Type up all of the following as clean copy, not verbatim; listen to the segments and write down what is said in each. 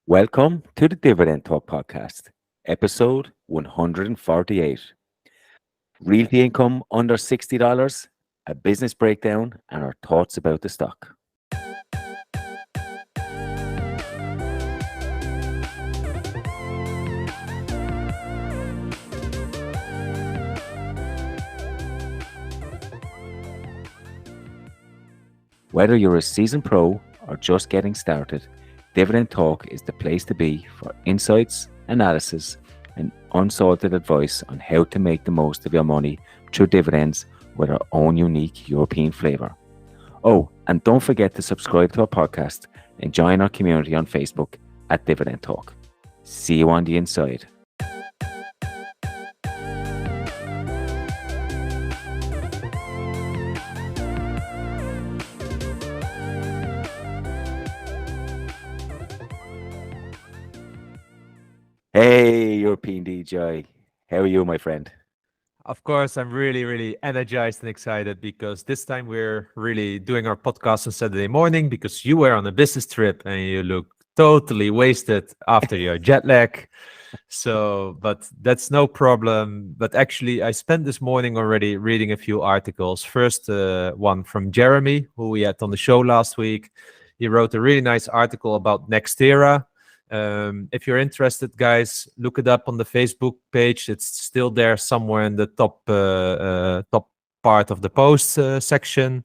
Welcome to the Dividend Talk podcast, episode 148. Realty income under $60, a business breakdown, and our thoughts about the stock. Whether you're a seasoned pro or just getting started, Dividend Talk is the place to be for insights, analysis, and unsalted advice on how to make the most of your money through dividends with our own unique European flavor. Oh, and don't forget to subscribe to our podcast and join our community on Facebook at Dividend Talk. See you on the inside. Hey, European DJI. How are you, my friend? Of course, I'm really energized and excited because this time we're really doing our podcast on Saturday morning because you were on a business trip and you look totally wasted after your jet lag. But that's no problem. But actually, I spent this morning already reading a few articles. First, one from Jeremy, who we had on the show last week. He wrote a really nice article about Nextera. If you're interested, guys, look it up on the Facebook page. It's still there somewhere in the top part of the post section.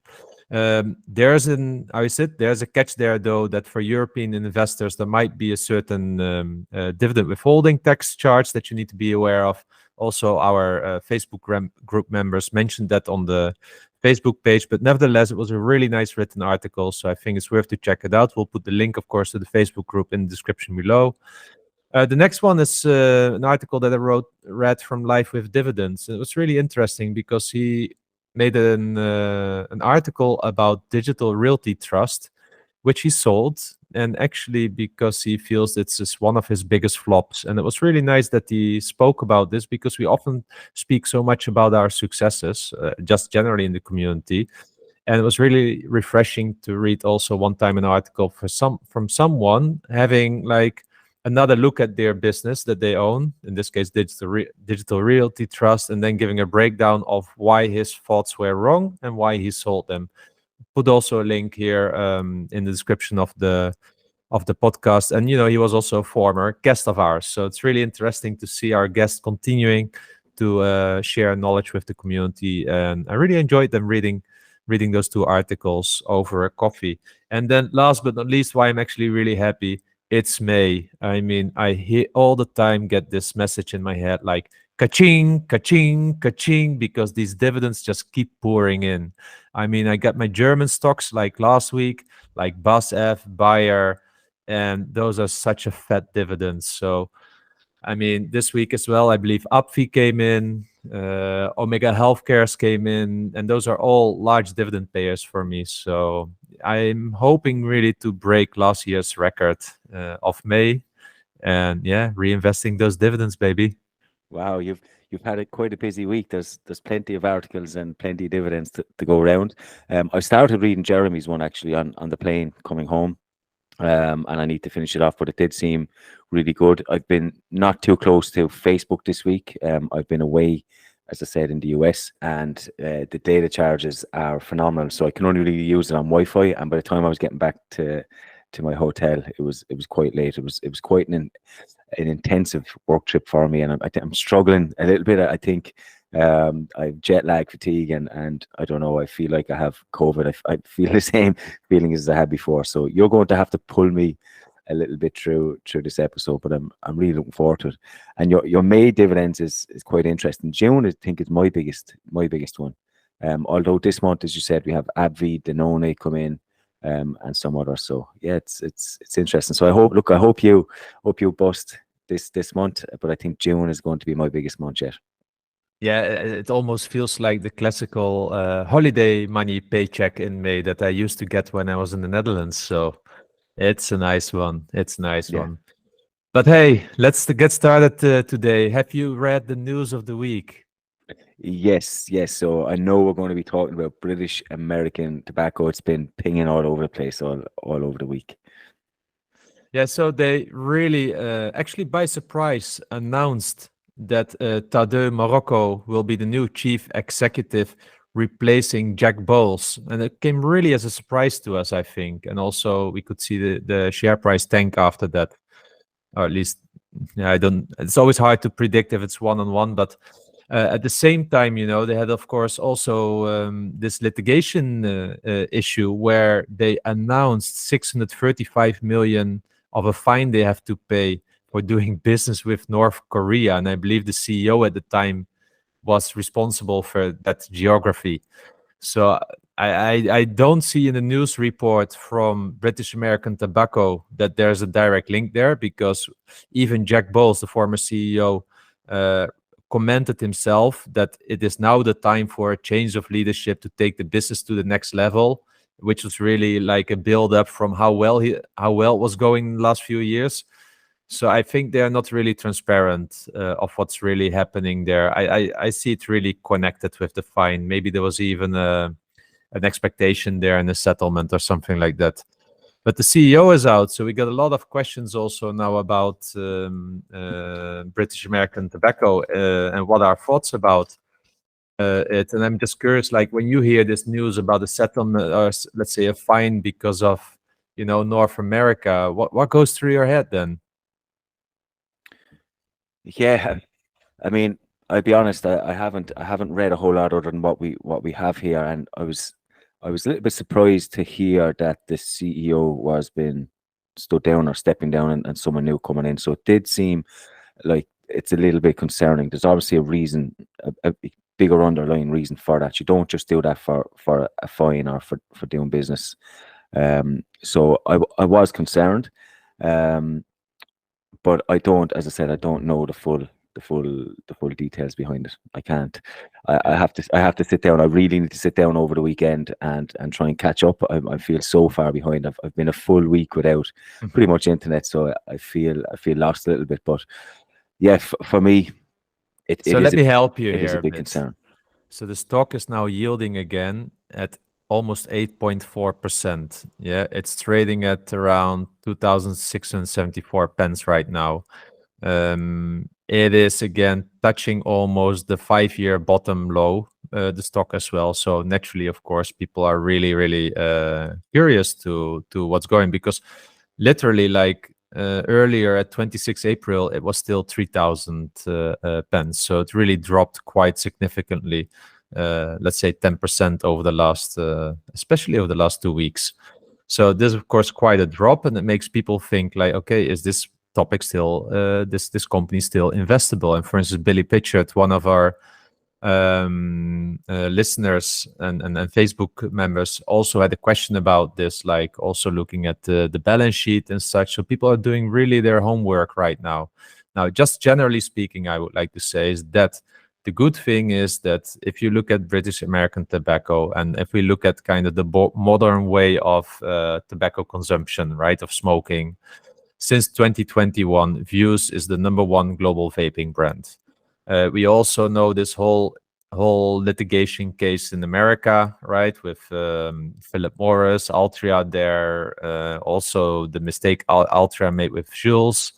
There's a catch there though, that for European investors there might be a certain dividend withholding tax charge that you need to be aware of. Also, our Facebook group members mentioned that on the Facebook page, but nevertheless, it was a really nice written article, so I think it's worth to check it out. We'll put the link, of course, to the Facebook group in the description below. The next one is an article that I read from Life with Dividends. It was really interesting because he made an article about Digital Realty Trust, which he sold, and actually because he feels this is one of his biggest flops. And it was really nice that he spoke about this because we often speak so much about our successes, just generally in the community. And it was really refreshing to read also one time an article from someone having like another look at their business that they own, in this case, Digital Realty Trust, and then giving a breakdown of why his thoughts were wrong and why he sold them. Put also a link here in the description of the podcast. And he was also a former guest of ours, so it's really interesting to see our guests continuing to share knowledge with the community. And I really enjoyed them reading those two articles over a coffee. And then last but not least, why I'm actually really happy, it's May. I mean, I all the time get this message in my head like ka-ching, ka-ching, ka-ching, because these dividends just keep pouring in. I mean, I got my German stocks like last week, like BASF, Bayer, and those are such a fat dividends. So, I mean, this week as well, I believe AbbVie came in, Omega Healthcares came in, and those are all large dividend payers for me. So I'm hoping really to break last year's record of May, and yeah, reinvesting those dividends, baby. Wow, you've had quite a busy week. There's plenty of articles and plenty of dividends to go around. I started reading Jeremy's one actually on the plane coming home, and I need to finish it off, but it did seem really good. I've been not too close to Facebook this week. I've been away, as I said, in the US, and the data charges are phenomenal. So I can only really use it on Wi-Fi, and by the time I was getting back to my hotel, it was quite late. It was quite an intensive work trip for me, and I'm struggling a little bit. I think I've jet lag fatigue, and I don't know, I feel like I have COVID. I feel the same feeling as I had before. So you're going to have to pull me a little bit through this episode, but I'm really looking forward to it. And your May dividends is quite interesting. June, I think, is my biggest one. Although this month, as you said, we have AbbVie, Danone come in, and some others. So yeah, it's interesting. So I hope you bust this month, but I think June is going to be my biggest month yet. Yeah, it almost feels like the classical holiday money paycheck in May that I used to get when I was in the Netherlands. So it's a nice one. It's a nice one. But hey, let's get started today. Have you read the news of the week? Yes. So I know we're going to be talking about British American tobacco. It's been pinging all over the place all over the week. Yeah, so they really, actually by surprise, announced that Tadeu Morocco will be the new chief executive, replacing Jack Bowles. And it came really as a surprise to us, I think. And also, we could see the share price tank after that, or at least, yeah, I don't, it's always hard to predict if it's one on one, but at the same time, they had, of course, also this litigation issue where they announced 635 million of a fine they have to pay for doing business with North Korea. And I believe the CEO at the time was responsible for that geography. So I don't see in the news report from British American Tobacco that there's a direct link there, because even Jack Bowles, the former CEO, commented himself that it is now the time for a change of leadership to take the business to the next level, which was really like a build up from how well it was going in the last few years. So I think they are not really transparent of what's really happening there. I see it really connected with the fine. Maybe there was even an expectation there in a settlement or something like that. But the CEO is out, so we got a lot of questions also now about British American Tobacco and what our thoughts about it. And I'm just curious, like when you hear this news about a settlement or let's say a fine because of North America, what goes through your head then? Yeah, I mean, I'll be honest. I haven't read a whole lot other than what we have here, and I was a little bit surprised to hear that the CEO was being stood down or stepping down, and someone new coming in. So it did seem like it's a little bit concerning. There's obviously a reason, a bigger underlying reason for that. You don't just do that for a fine or for doing business. So I was concerned. But I don't, as I said, I don't know the full details behind it. I can't. I have to sit down. I really need to sit down over the weekend and try and catch up. I feel so far behind. I've been a full week without pretty much internet, so I feel lost a little bit. But yeah, for me, it So is let me help you it is here a a big bit. concern. So the stock is now yielding again at almost 8.4%. Yeah, it's trading at around 2,674 pence right now. It is again touching almost the 5-year bottom low, the stock as well. So naturally, of course, people are really, really curious to what's going, because literally, like earlier at 26 April, it was still 3,000 pence. So it really dropped quite significantly. Let's say 10% over the last, especially over the last 2 weeks. So there's of course quite a drop, and it makes people think like, okay, is this topic still, this company still investable? And for instance, Billy Pitchard, one of our listeners and Facebook members, also had a question about this, like also looking at the balance sheet and such. So people are doing really their homework right now. Now, just generally speaking, I would like to say is that the good thing is that if you look at British American Tobacco, and if we look at kind of the modern way of tobacco consumption, right, of smoking, since 2021, Vuse is the #1 global vaping brand. We also know this whole litigation case in America, right, with Philip Morris, Altria there, also the mistake Altria made with Jules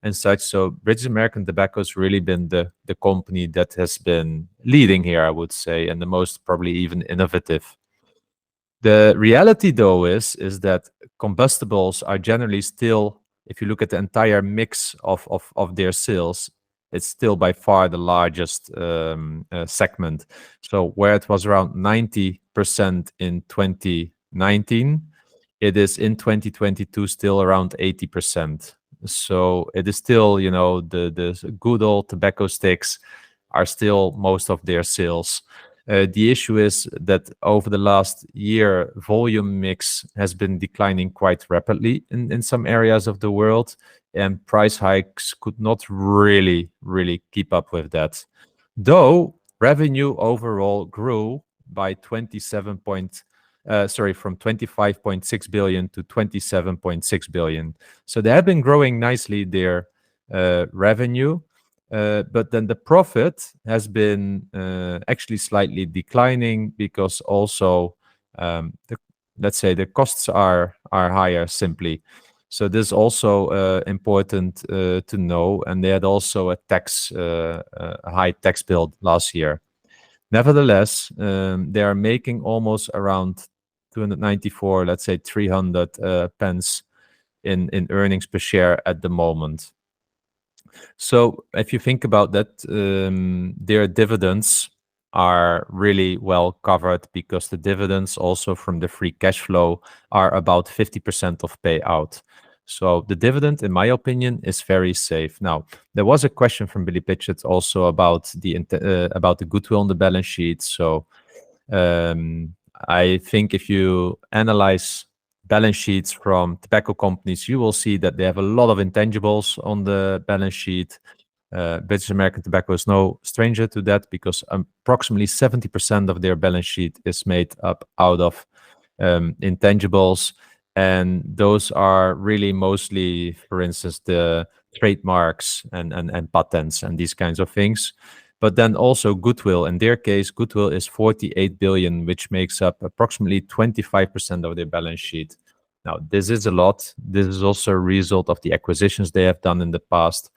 and such. So British American Tobacco has really been the company that has been leading here, I would say, and the most probably even innovative. The reality, though, is that combustibles are generally still, if you look at the entire mix of their sales, it's still by far the largest segment. So where it was around 90% in 2019, it is in 2022 still around 80%. So it is still, the good old tobacco sticks are still most of their sales. The issue is that over the last year, volume mix has been declining quite rapidly in some areas of the world, and price hikes could not really keep up with that. Though revenue overall grew by from 25.6 billion to 27.6 billion. So they have been growing nicely their revenue. But then the profit has been actually slightly declining, because also let's say the costs are higher simply. So this is also important to know. And they had also a high tax bill last year. Nevertheless, they are making almost around 294, let's say 300 pence in earnings per share at the moment. So if you think about that, their dividends are really well covered because the dividends also from the free cash flow are about 50% of payout. So the dividend, in my opinion, is very safe. Now, there was a question from Billy Pitchett also about the goodwill on the balance sheet. So I think if you analyze balance sheets from tobacco companies, you will see that they have a lot of intangibles on the balance sheet. British American Tobacco is no stranger to that because approximately 70% of their balance sheet is made up out of intangibles. And those are really mostly, for instance, the trademarks and patents and these kinds of things. But then also goodwill. In their case, goodwill is 48 billion, which makes up approximately 25% of their balance sheet. Now, this is a lot. This is also a result of the acquisitions they have done in the past.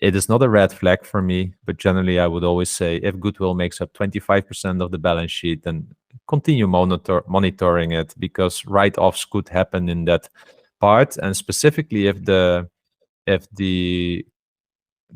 It is not a red flag for me, but generally I would always say if goodwill makes up 25% of the balance sheet, then continue monitoring it because write-offs could happen in that part. And specifically if the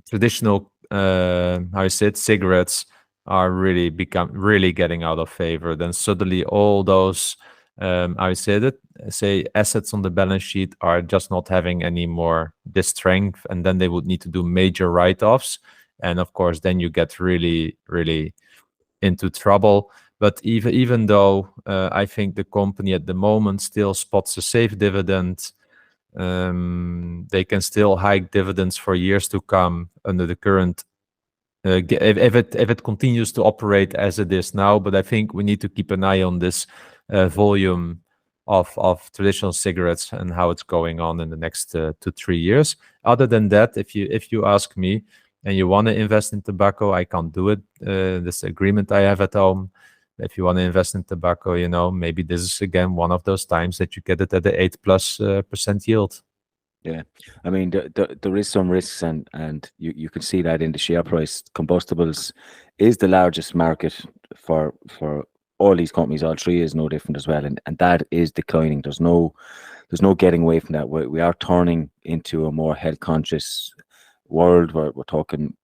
traditional how you say it, cigarettes are really getting out of favor, then suddenly all those I said it, say assets on the balance sheet are just not having any more this strength, and then they would need to do major write-offs, and of course then you get really into trouble. But even though I think the company at the moment still spots a safe dividend, they can still hike dividends for years to come under the current if it continues to operate as it is now. But I think we need to keep an eye on this volume of traditional cigarettes and how it's going on in the next 2-3 years. Other than that, if you ask me and you want to invest in tobacco, I can't do it. This agreement I have at home. If you want to invest in tobacco, maybe this is again one of those times that you get it at the 8+% yield. Yeah, I mean, there is some risks, and you can see that in the share price. Combustibles is the largest market for all these companies. All three is no different as well, and that is declining. There's no getting away from that. We are turning into a more health conscious world. We're talking.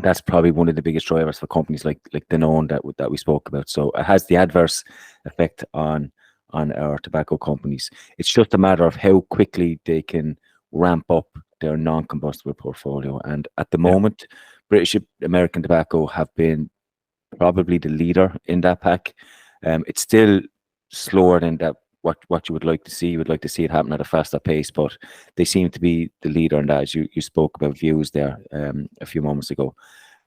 That's probably one of the biggest drivers for companies like Danone that we spoke about. So it has the adverse effect on our tobacco companies. It's just a matter of how quickly they can ramp up their non-combustible portfolio. And at the moment, British American Tobacco have been probably the leader in that pack. It's still slower than that. What you would like to see. You would like to see it happen at a faster pace, but they seem to be the leader in that. As you spoke about views there a few moments ago.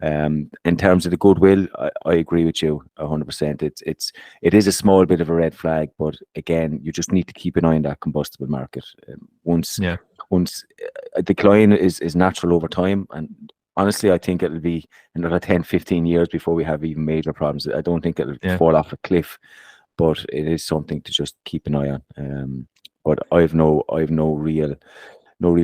In terms of the goodwill, I agree with you 100%. It is a small bit of a red flag, but again, you just need to keep an eye on that combustible market. Once a decline is natural over time, and honestly, I think it'll be another 10-15 years before we have even major problems. I don't think it'll fall off a cliff, but it is something to just keep an eye on. But I have no real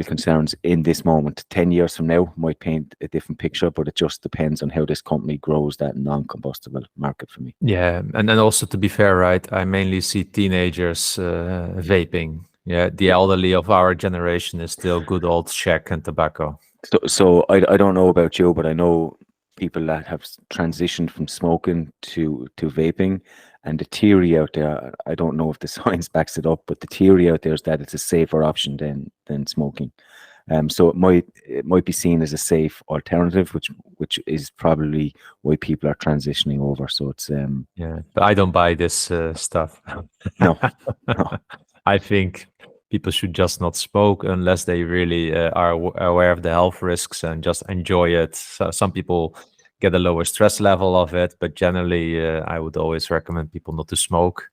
concerns in this moment. 10 years from now might paint a different picture, but it just depends on how this company grows that non-combustible market for me. Yeah, and then also to be fair, right, I mainly see teenagers vaping. Yeah, the elderly of our generation is still good old shag and tobacco. So I don't know about you, but I know people that have transitioned from smoking to vaping, and the theory out there, I don't know if the science backs it up, but the theory out there is that it's a safer option than smoking. So it might be seen as a safe alternative, which is probably why people are transitioning over. So it's but I don't buy this stuff. No. I think people should just not smoke unless they really are aware of the health risks and just enjoy it. So some people get a lower stress level of it, but generally I would always recommend people not to smoke.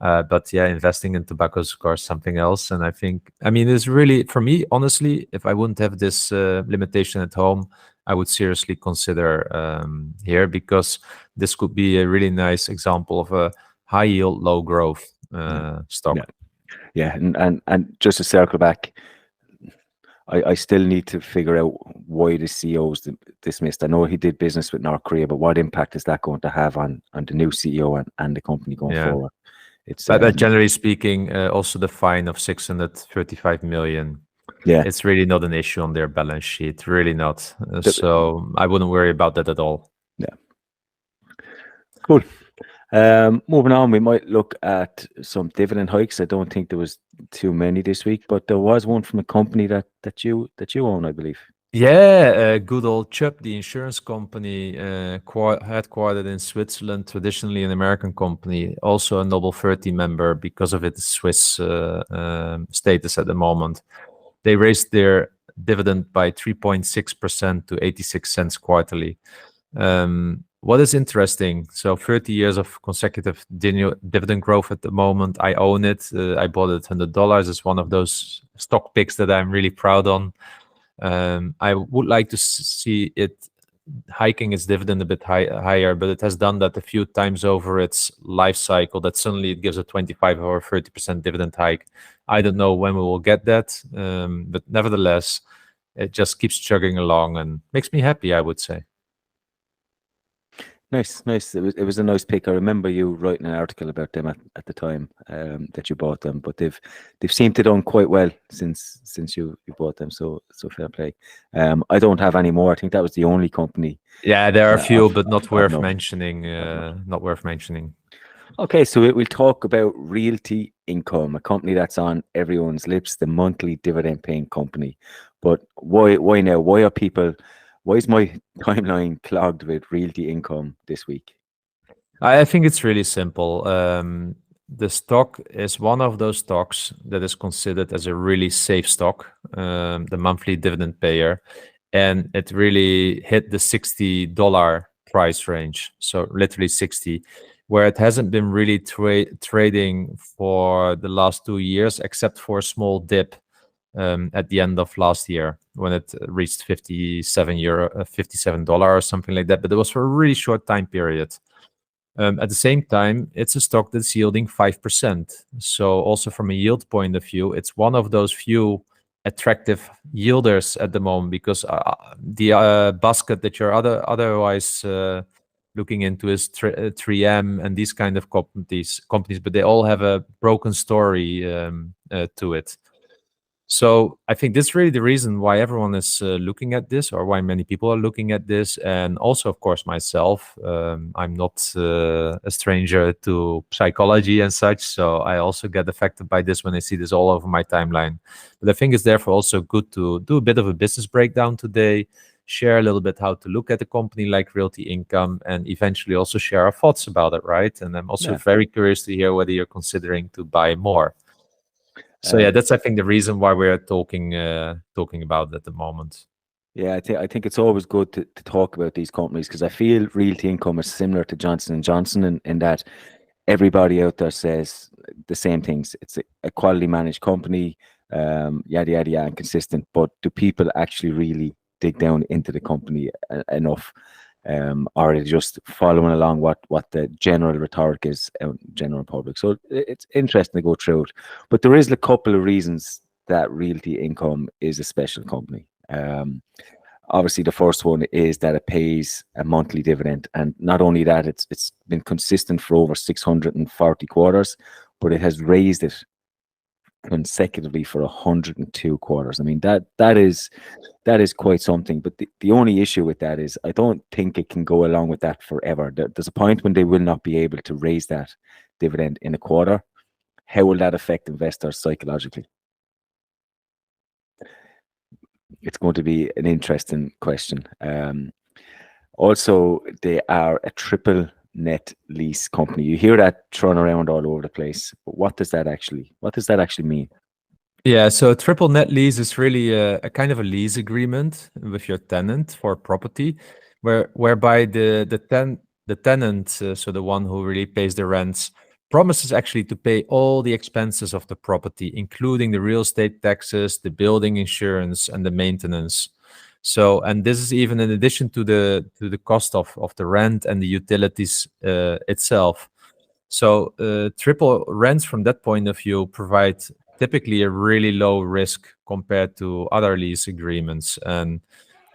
But yeah, investing in tobacco is of course something else. And I mean, it's really, for me, honestly, if I wouldn't have this limitation at home, I would seriously consider here, because this could be a really nice example of a high yield, low growth stock. Yeah, and just to circle back, I still need to figure out why the CEO was dismissed. I know he did business with North Korea, but what impact is that going to have on the new CEO and the company going Yeah. forward? It's But generally speaking, also the fine of 635 million, yeah, it's really not an issue on their balance sheet. Really not. the, So I wouldn't worry about that at all. yeah, cool. Moving on, we might look at some dividend hikes. I don't think there was too many this week, but there was one from a company that you own, I believe. Yeah, good old Chubb, the insurance company, headquartered in Switzerland, traditionally an American company, also a Noble 30 member because of its Swiss status at the moment. They raised their dividend by 3.6% to 86 cents quarterly. What is interesting, so 30 years of consecutive dividend growth at the moment. I own it. I bought it $100. It's one of those stock picks that I'm really proud on. I would like to see it hiking its dividend a bit higher, but it has done that a few times over its life cycle, that suddenly it gives a 25 or 30% dividend hike. I don't know when we will get that, but nevertheless, it just keeps chugging along and makes me happy, I would say. Nice, nice. It was a nice pick. I remember you writing an article about them at the time that you bought them, but they've seemed to done quite well since you bought them. So fair play. I don't have any more. I think that was the only company. Yeah, there are a few, I've but not I've worth known. mentioning. Not worth mentioning. Okay, so we'll talk about Realty Income, a company that's on everyone's lips, the monthly dividend paying company. But why now? Why is my timeline clogged with Realty Income this week? I think it's really simple. The stock is one of those stocks that is considered as a really safe stock, the monthly dividend payer, and it really hit the $60 price range. So literally 60, where it hasn't been really trading for the last 2 years, except for a small dip at the end of last year when it reached 57 euro, $57 or something like that. But it was for a really short time period. At the same time, it's a stock that's yielding 5%. So also from a yield point of view, it's one of those few attractive yielders at the moment, because the basket that you're otherwise looking into is 3M and these kind of companies, but they all have a broken story to it. So I think this is really the reason why everyone is looking at this, or why many people are looking at this. And also, of course, myself, I'm not a stranger to psychology and such. So I also get affected by this when I see this all over my timeline. But I think it's therefore also good to do a bit of a business breakdown today, share a little bit how to look at a company like Realty Income, and eventually also share our thoughts about it, right? And I'm also very curious to hear whether you're considering to buy more. So yeah, that's I think the reason why we're talking about it at the moment. Yeah, I think it's always good to talk about these companies, because I feel Realty Income is similar to Johnson & Johnson in that everybody out there says the same things. It's a quality managed company, yada, yada, yada, and consistent. But do people actually really dig down into the company enough? Or are they just following along what the general rhetoric is out in general public? So it's interesting to go through it. But there is a couple of reasons that Realty Income is a special company. Obviously, the first one is that it pays a monthly dividend, and not only that, it's been consistent for over 640 quarters, but it has raised it consecutively for 102 quarters. I mean, that is quite something. But the only issue with that is I don't think it can go along with that forever. There's a point when they will not be able to raise that dividend in a quarter. How will that affect investors psychologically? It's going to be an interesting question. Also, they are a triple net lease company. You hear that thrown around all over the place, but what does that actually mean? Yeah, so a triple net lease is really a kind of a lease agreement with your tenant for property, whereby the tenant, so the one who really pays the rents, promises actually to pay all the expenses of the property, including the real estate taxes, the building insurance, and the maintenance. So, and this is even in addition to the cost of the rent and the utilities itself. So triple rents from that point of view provide typically a really low risk compared to other lease agreements. And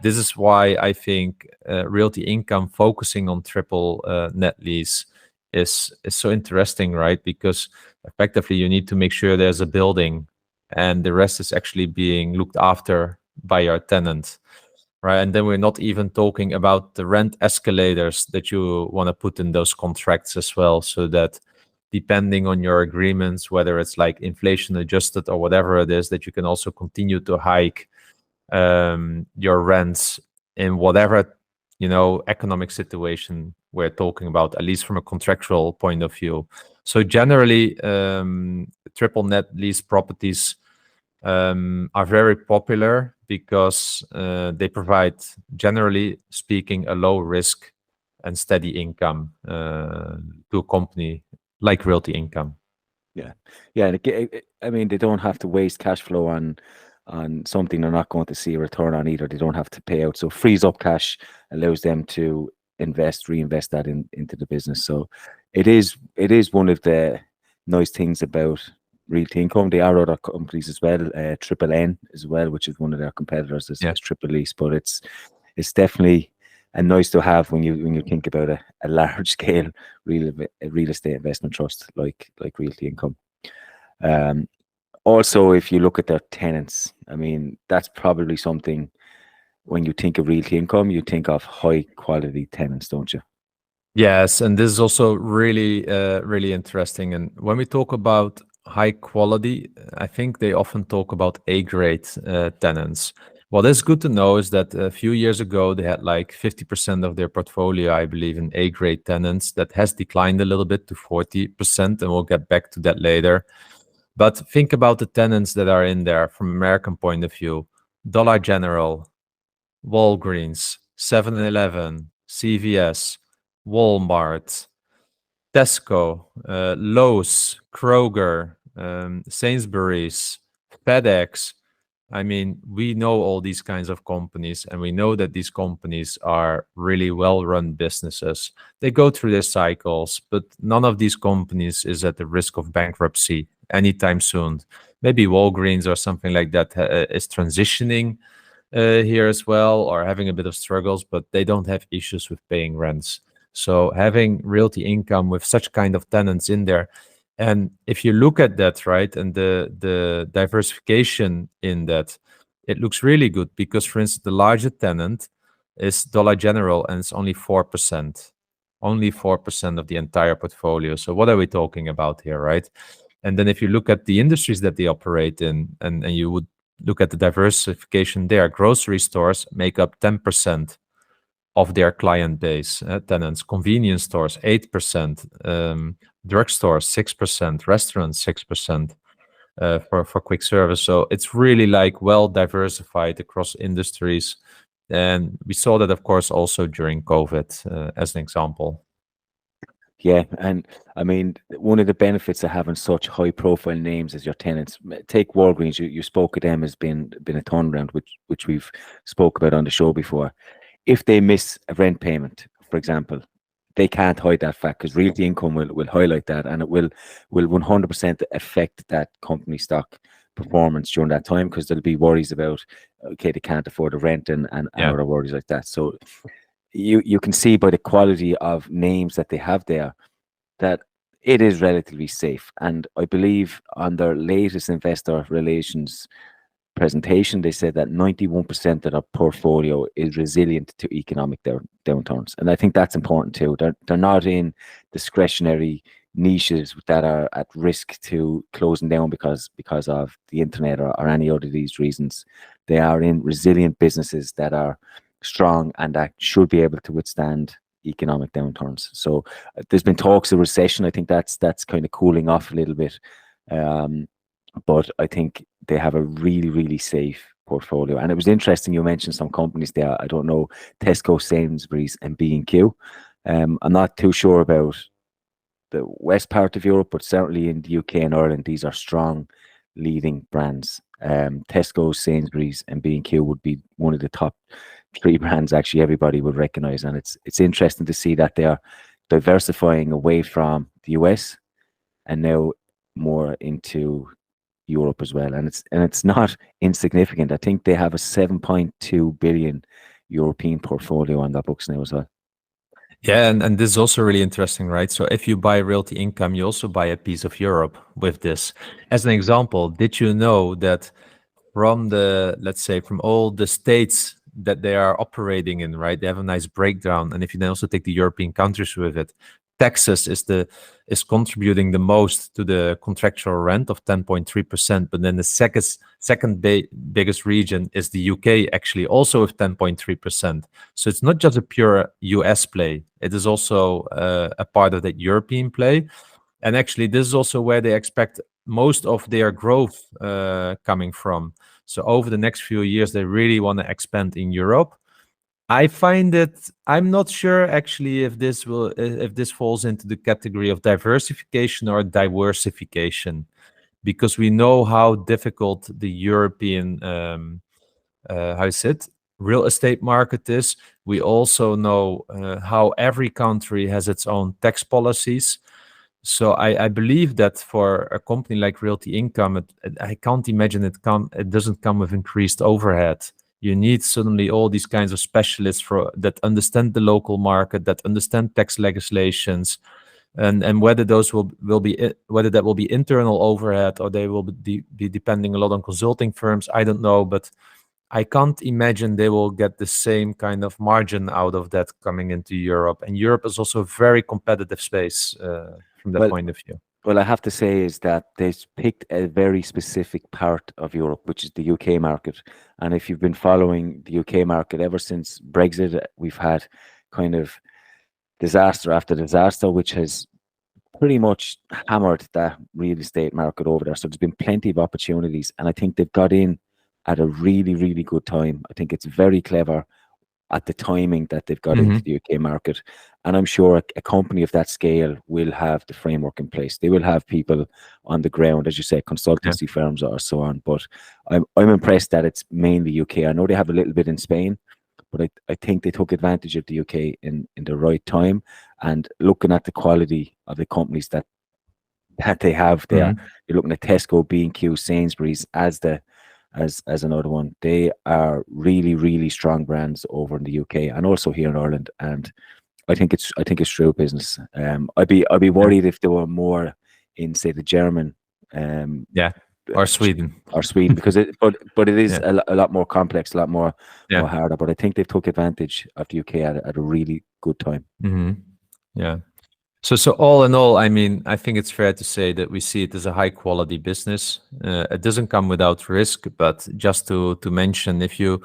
this is why I think Realty Income focusing on triple net lease is so interesting, right? Because effectively you need to make sure there's a building and the rest is actually being looked after by your tenant, right? And then we're not even talking about the rent escalators that you want to put in those contracts as well, so that depending on your agreements, whether it's like inflation adjusted or whatever it is, that you can also continue to hike your rents in whatever economic situation we're talking about, at least from a contractual point of view. So generally, triple net lease properties are very popular because they provide, generally speaking, a low risk and steady income to a company like Realty Income. Yeah, yeah. And I mean, they don't have to waste cash flow on something they're not going to see a return on either. They don't have to pay out, so frees up cash, allows them to reinvest that into the business. So it is one of the nice things about Realty Income. There are other companies as well, Triple N as well, which is one of their competitors, is Triple Lease. But it's definitely a nice to have when you think about a large scale real estate investment trust like Realty Income. Also, if you look at their tenants, I mean, that's probably something, when you think of Realty Income, you think of high quality tenants, don't you? Yes, and this is also really, really interesting. And when we talk about high quality, I think they often talk about A-grade tenants. What is good to know is that a few years ago, they had like 50% of their portfolio, I believe, in A-grade tenants. That has declined a little bit to 40%, and we'll get back to that later. But think about the tenants that are in there from American point of view: Dollar General, Walgreens, 7-Eleven, CVS, Walmart, Tesco, Lowe's, Kroger, Sainsbury's, FedEx. I mean, we know all these kinds of companies, and we know that these companies are really well-run businesses. They go through their cycles, but none of these companies is at the risk of bankruptcy anytime soon. Maybe Walgreens or something like that is transitioning here as well, or having a bit of struggles, but they don't have issues with paying rents. So having Realty Income with such kind of tenants in there, and if you look at that, right, and the diversification in that, it looks really good because, for instance, the largest tenant is Dollar General, and it's only 4%, only 4% of the entire portfolio. So what are we talking about here, right? And then if you look at the industries that they operate in, and you would look at the diversification there, grocery stores make up 10% of their client base, tenants. Convenience stores, 8%, drugstores, 6%, restaurants, 6%, for quick service. So it's really like well diversified across industries. And we saw that, of course, also during COVID, as an example. Yeah, and I mean, one of the benefits of having such high profile names as your tenants, take Walgreens, you spoke of them as been a turnaround, which we've spoke about on the show before. If they miss a rent payment, for example, they can't hide that fact, because Realty Income will highlight that, and it will 100% affect that company stock performance during that time, because there'll be worries about, okay, they can't afford the rent and other worries like that. So you can see by the quality of names that they have there that it is relatively safe. And I believe on their latest investor relations presentation, they said that 91% of their portfolio is resilient to economic downturns. And I think that's important too. They're not in discretionary niches that are at risk to closing down because of the internet or any other of these reasons. They are in resilient businesses that are strong and that should be able to withstand economic downturns. So there's been talks of recession. I think that's kind of cooling off a little bit. But I think they have a really, really safe portfolio. And it was interesting, you mentioned some companies there. I don't know, Tesco, Sainsbury's and B&Q. I'm not too sure about the west part of Europe, but certainly in the UK and Ireland, these are strong leading brands. Tesco, Sainsbury's and B&Q would be one of the top 3 brands actually everybody would recognize. And it's interesting to see that they are diversifying away from the US and now more into Europe as well, and it's not insignificant. I think they have a 7.2 billion European portfolio on their books now as well. Yeah, and this is also really interesting, right? So if you buy Realty Income, you also buy a piece of Europe with this. As an example, did you know that from the, let's say, from all the states that they are operating in, right? They have a nice breakdown. And if you then also take the European countries with it, Texas is contributing the most to the contractual rent of 10.3%. But then the second biggest region is the UK, actually also with 10.3%. So it's not just a pure US play. It is also a part of that European play. And actually, this is also where they expect most of their growth coming from. So over the next few years, they really want to expand in Europe. I find it, I'm not sure actually if this falls into the category of diversification or diversification, because we know how difficult the European, how is it, real estate market is. We also know how every country has its own tax policies. So I believe that for a company like Realty Income, I can't imagine it doesn't come with increased overhead. You need suddenly all these kinds of specialists that understand the local market, that understand tax legislations, and whether those will be whether that will be internal overhead or they will be depending a lot on consulting firms. I don't know, but I can't imagine they will get the same kind of margin out of that coming into Europe. And Europe is also a very competitive space from that point of view. Well, I have to say is that they picked a very specific part of Europe, which is the UK market. And if you've been following the UK market ever since Brexit, we've had kind of disaster after disaster, which has pretty much hammered that real estate market over there. So there's been plenty of opportunities, and I think they've got in at a really, really good time. I think it's very clever at the timing that they've got into the UK market. And I'm sure a company of that scale will have the framework in place. They will have people on the ground, as you say, consultancy firms or so on. But I'm impressed that it's mainly UK. I know they have a little bit in Spain, but I think they took advantage of the UK in the right time. And looking at the quality of the companies that they have there, you're looking at Tesco, B&Q, Sainsbury's as another one. They are really, really strong brands over in the UK and also here in Ireland. And I think it's true business. I'd be worried if there were more in, say, the German or Sweden because but it is a lot more complex, a lot more harder. But I think they've took advantage of the UK at a really good time. So all in all, I mean, I think it's fair to say that we see it as a high quality business. It doesn't come without risk, but just to mention, if you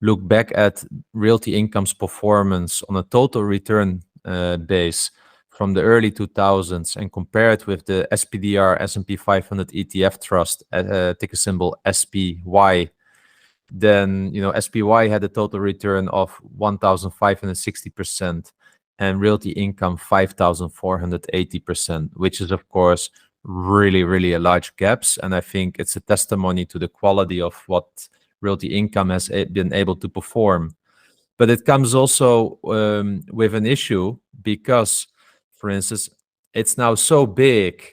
look back at Realty Income's performance on a total return base from the early 2000s and compare it with the SPDR S&P 500 ETF Trust, ticker symbol SPY, then SPY had a total return of 1,560%. And Realty Income 5,480%, which is of course really, really a large gaps. And I think it's a testimony to the quality of what Realty Income has been able to perform. But it comes also with an issue because, for instance, it's now so big,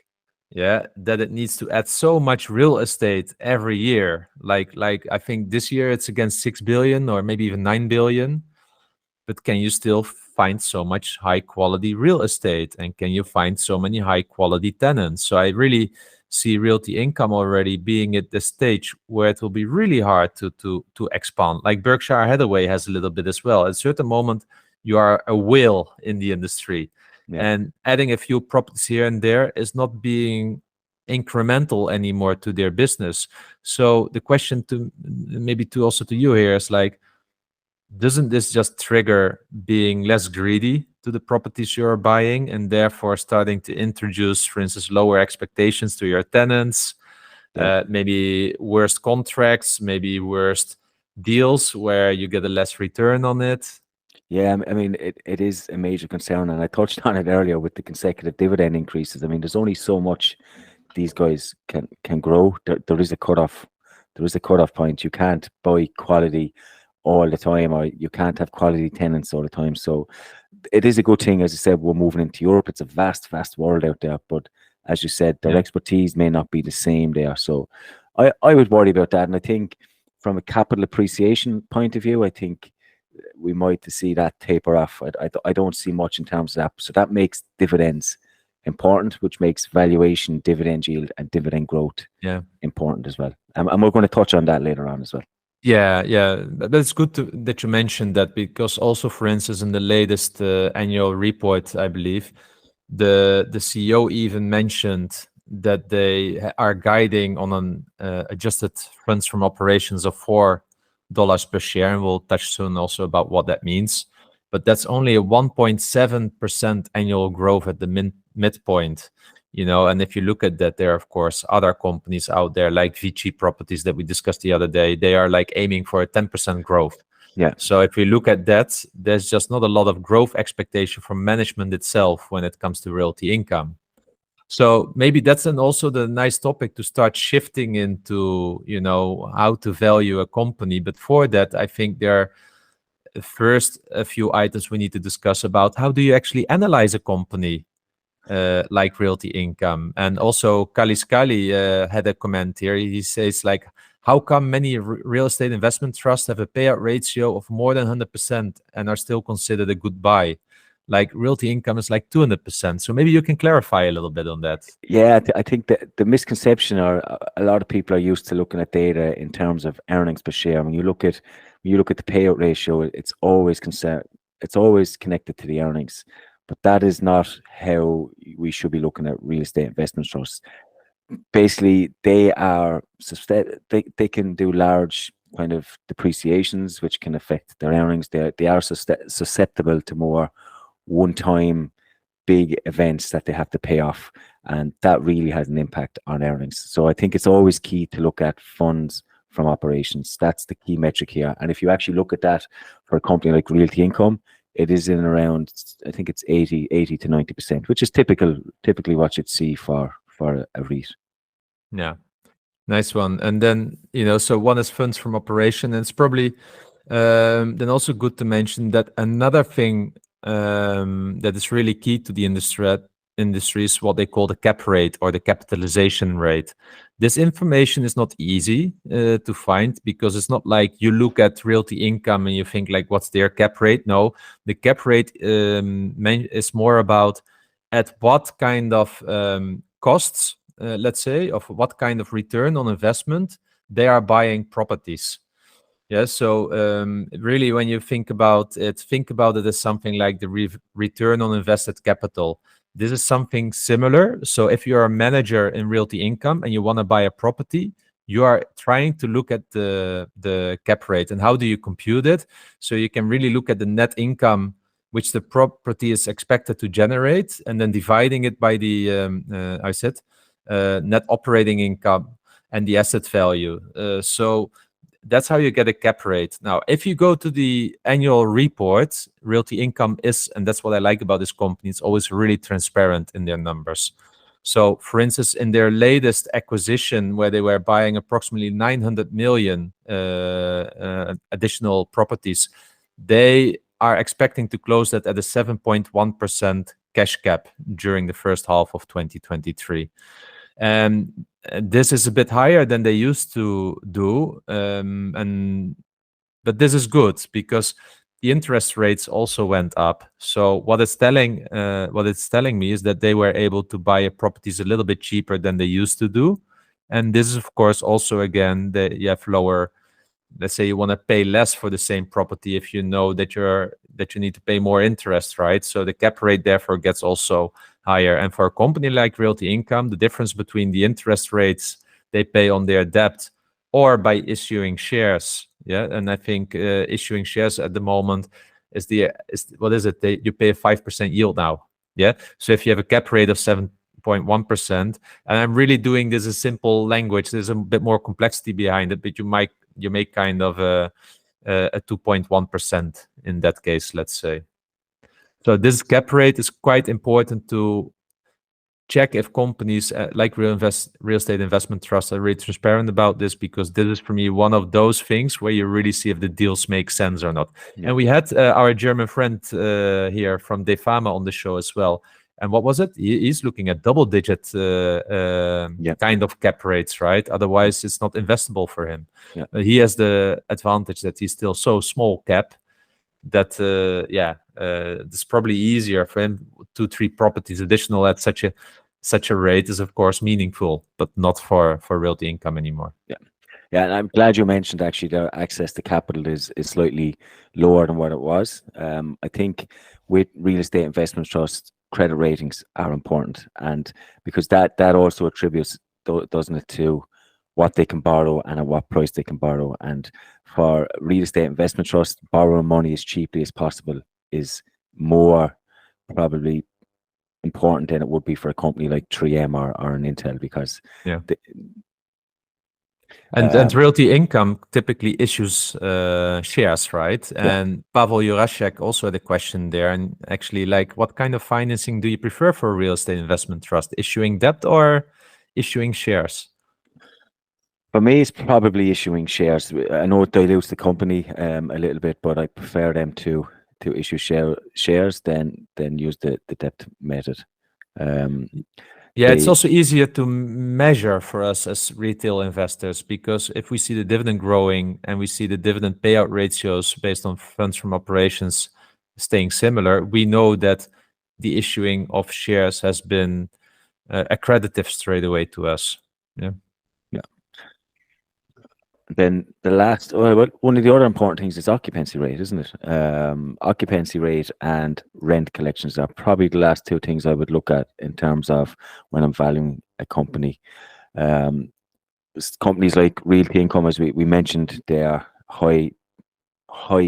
that it needs to add so much real estate every year. Like I think this year it's against 6 billion or maybe even 9 billion. But can you still find so much high quality real estate, and can you find so many high quality tenants? So I really see Realty Income already being at the stage where it will be really hard to expand. Like Berkshire Hathaway has a little bit as well. At a certain moment, you are a whale in the industry, and adding a few properties here and there is not being incremental anymore to their business. So the question to you here is like, doesn't this just trigger being less greedy to the properties you're buying and therefore starting to introduce, for instance, lower expectations to your tenants, maybe worst contracts, maybe worst deals where you get a less return on it? Yeah, I mean, it is a major concern, and I touched on it earlier with the consecutive dividend increases. I mean, there's only so much these guys can grow. There is a cutoff. There is a cutoff point. You can't buy quality all the time, or you can't have quality tenants all the time. So it is a good thing, as I said, we're moving into Europe. It's a vast world out there, but as you said, their Yeah. expertise may not be the same there. So I would worry about that. And I think from a capital appreciation point of view, I think we might see that taper off. I don't see much in terms of that. So that makes dividends important, which makes valuation, dividend yield, and dividend growth Yeah. important as well. And we're going to touch on that later on as well. Yeah, yeah, that's good that you mentioned that, because also, for instance, in the latest annual report, I believe the CEO even mentioned that they are guiding on an adjusted funds from operations of $4 per share, and we'll touch soon also about what that means. But that's only a 1.7% annual growth at the midpoint. And if you look at that, there are, of course, other companies out there like VG Properties that we discussed the other day. They are like aiming for a 10% growth. Yeah. So if we look at that, there's just not a lot of growth expectation from management itself when it comes to Realty Income. So maybe that's then also the nice topic to start shifting into, how to value a company. But for that, I think there are first a few items we need to discuss about how do you actually analyze a company like Realty Income. And also Kali had a comment here. He says, like, how come many real estate investment trusts have a payout ratio of more than 100% and are still considered a good buy? Like Realty Income is like 200%. So maybe you can clarify a little bit on that. Yeah, I think that the misconception, or a lot of people are used to looking at data in terms of earnings per share. When you look at the payout ratio, it's always connected to the earnings. But that is not how we should be looking at real estate investment trusts. Basically, they can do large kind of depreciations, which can affect their earnings. They are susceptible to more one-time big events that they have to pay off, and that really has an impact on earnings. So I think it's always key to look at funds from operations. That's the key metric here. And if you actually look at that for a company like Realty Income, it is in around, I think it's 80 to 90%, which is typically what you'd see for a REIT. Yeah, nice one. And then, so one is funds from operation, and it's probably then also good to mention that another thing that is really key to the industry is what they call the cap rate, or the capitalization rate. This information is not easy to find, because it's not like you look at Realty Income and you think like, what's their cap rate? No, the cap rate is more about at what kind of costs, let's say, of what kind of return on investment they are buying properties. Yeah, so really, when you think about it as something like the return on invested capital. This is something similar. So if you're a manager in Realty Income and you want to buy a property, you are trying to look at the cap rate. And how do you compute it? So you can really look at the net income which the property is expected to generate, and then dividing it by the net operating income and the asset value. So that's how you get a cap rate. Now, if you go to the annual report, Realty Income is, and that's what I like about this company, it's always really transparent in their numbers. So, for instance, in their latest acquisition, where they were buying approximately 900 million additional properties, they are expecting to close that at a 7.1% cash cap during the first half of 2023. And this is a bit higher than they used to do, but this is good because the interest rates also went up. So what it's telling me is that they were able to buy properties a little bit cheaper than they used to do, and this is of course also again that you have lower. Let's say you want to pay less for the same property if you know that you need to pay more interest, right? So the cap rate therefore gets also higher. And for a company like Realty Income, the difference between the interest rates they pay on their debt or by issuing shares, and I think issuing shares at the moment is what is it? You pay a 5% yield now, So if you have a cap rate of 7.1%, and I'm really doing this in simple language, there's a bit more complexity behind it, but you make kind of a 2.1% in that case, let's say. So this cap rate is quite important to check if companies like real estate investment trusts are really transparent about this, because this is for me one of those things where you really see if the deals make sense or not. Yeah. And we had our German friend here from Defama on the show as well. And what was it? He's looking at double-digit kind of cap rates, right? Otherwise, it's not investable for him. Yeah. He has the advantage that he's still so small cap that it's probably easier for him. 2-3 properties additional at such a rate is of course meaningful, but not for Realty Income anymore. Yeah, and I'm glad you mentioned actually their access to capital is slightly lower than what it was. I think with real estate investment trusts, credit ratings are important, and because that also attributes, doesn't it, to what they can borrow and at what price they can borrow. And for real estate investment trusts, borrowing money as cheaply as possible is more probably important than it would be for a company like 3M or an Intel, because and Realty Income typically issues shares, right? And Pavel Jurasek also had a question there. And actually, like, what kind of financing do you prefer for a real estate investment trust? Issuing debt or issuing shares? For me, it's probably issuing shares. I know it dilutes the company a little bit, but I prefer them to issue shares than use the debt method. It's also easier to measure for us as retail investors, because if we see the dividend growing and we see the dividend payout ratios based on funds from operations staying similar, we know that the issuing of shares has been accretive straight away to us. Then one of the other important things is occupancy rate, isn't it? Occupancy rate and rent collections are probably the last two things I would look at in terms of when I'm valuing a company. Companies like Realty Income, as we mentioned, they are high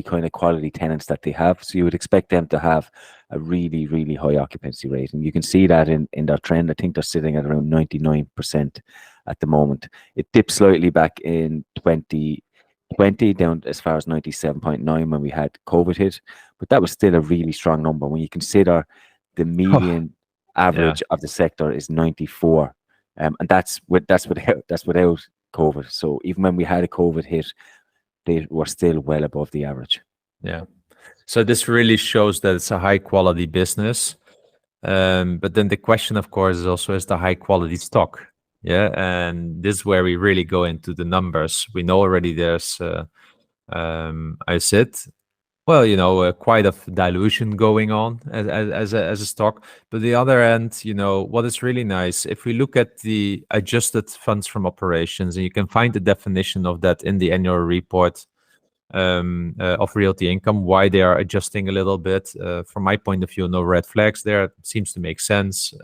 kind of quality tenants that they have. So you would expect them to have a really, really high occupancy rate. And you can see that in their trend. I think they're sitting at around 99% at the moment. It dipped slightly back in 2020 down as far as 97.9 when we had COVID hit, but that was still a really strong number when you consider the median average of the sector is 94. And that's without COVID. So even when we had a COVID hit, they were still well above the average. Yeah. So this really shows that it's a high quality business. But then the question, of course, is also, is the high quality stock? Yeah. And this is where we really go into the numbers. We know already there's, I said, quite a dilution going on as a stock. But the other end, what is really nice, if we look at the adjusted funds from operations, and you can find the definition of that in the annual report of Realty Income, why they are adjusting a little bit. From my point of view, no red flags there. It seems to make sense.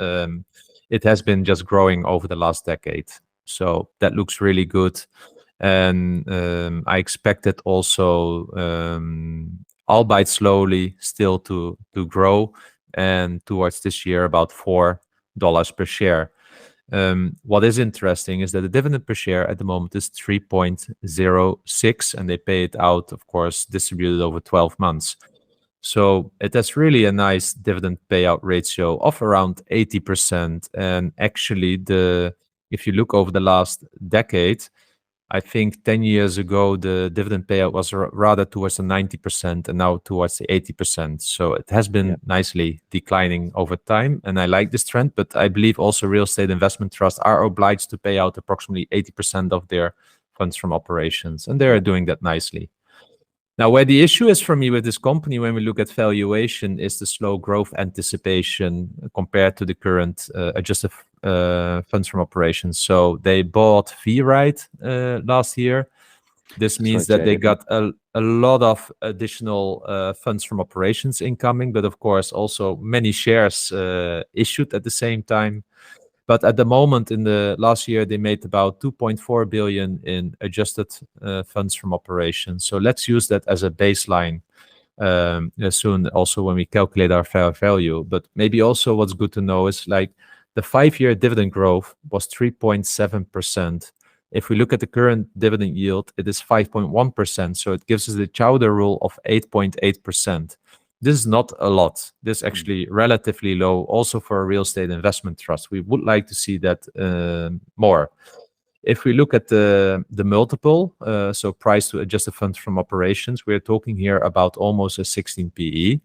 It has been just growing over the last decade. So that looks really good. And I expect it also, albeit slowly, still to grow, and towards this year about $4 per share. What is interesting is that the dividend per share at the moment is 3.06, and they pay it out, of course, distributed over 12 months. So it has really a nice dividend payout ratio of around 80%. And actually, if you look over the last decade, I think 10 years ago, the dividend payout was rather towards the 90% and now towards the 80%. So it has been nicely declining over time. And I like this trend, but I believe also real estate investment trusts are obliged to pay out approximately 80% of their funds from operations. And they are doing that nicely. Now, where the issue is for me with this company, when we look at valuation, is the slow growth anticipation compared to the current adjusted funds from operations. So they bought V-Ride last year. This means that they got a lot of additional funds from operations incoming, but of course also many shares issued at the same time. But at the moment, in the last year, they made about 2.4 billion in adjusted funds from operations. So let's use that as a baseline soon, also when we calculate our fair value. But maybe also what's good to know is like the 5-year dividend growth was 3.7%. If we look at the current dividend yield, it is 5.1%. So it gives us the Chowder rule of 8.8%. This is not a lot. This is actually relatively low also for a real estate investment trust. We would like to see that more. If we look at the multiple, so price to adjusted funds from operations, we're talking here about almost a 16 PE.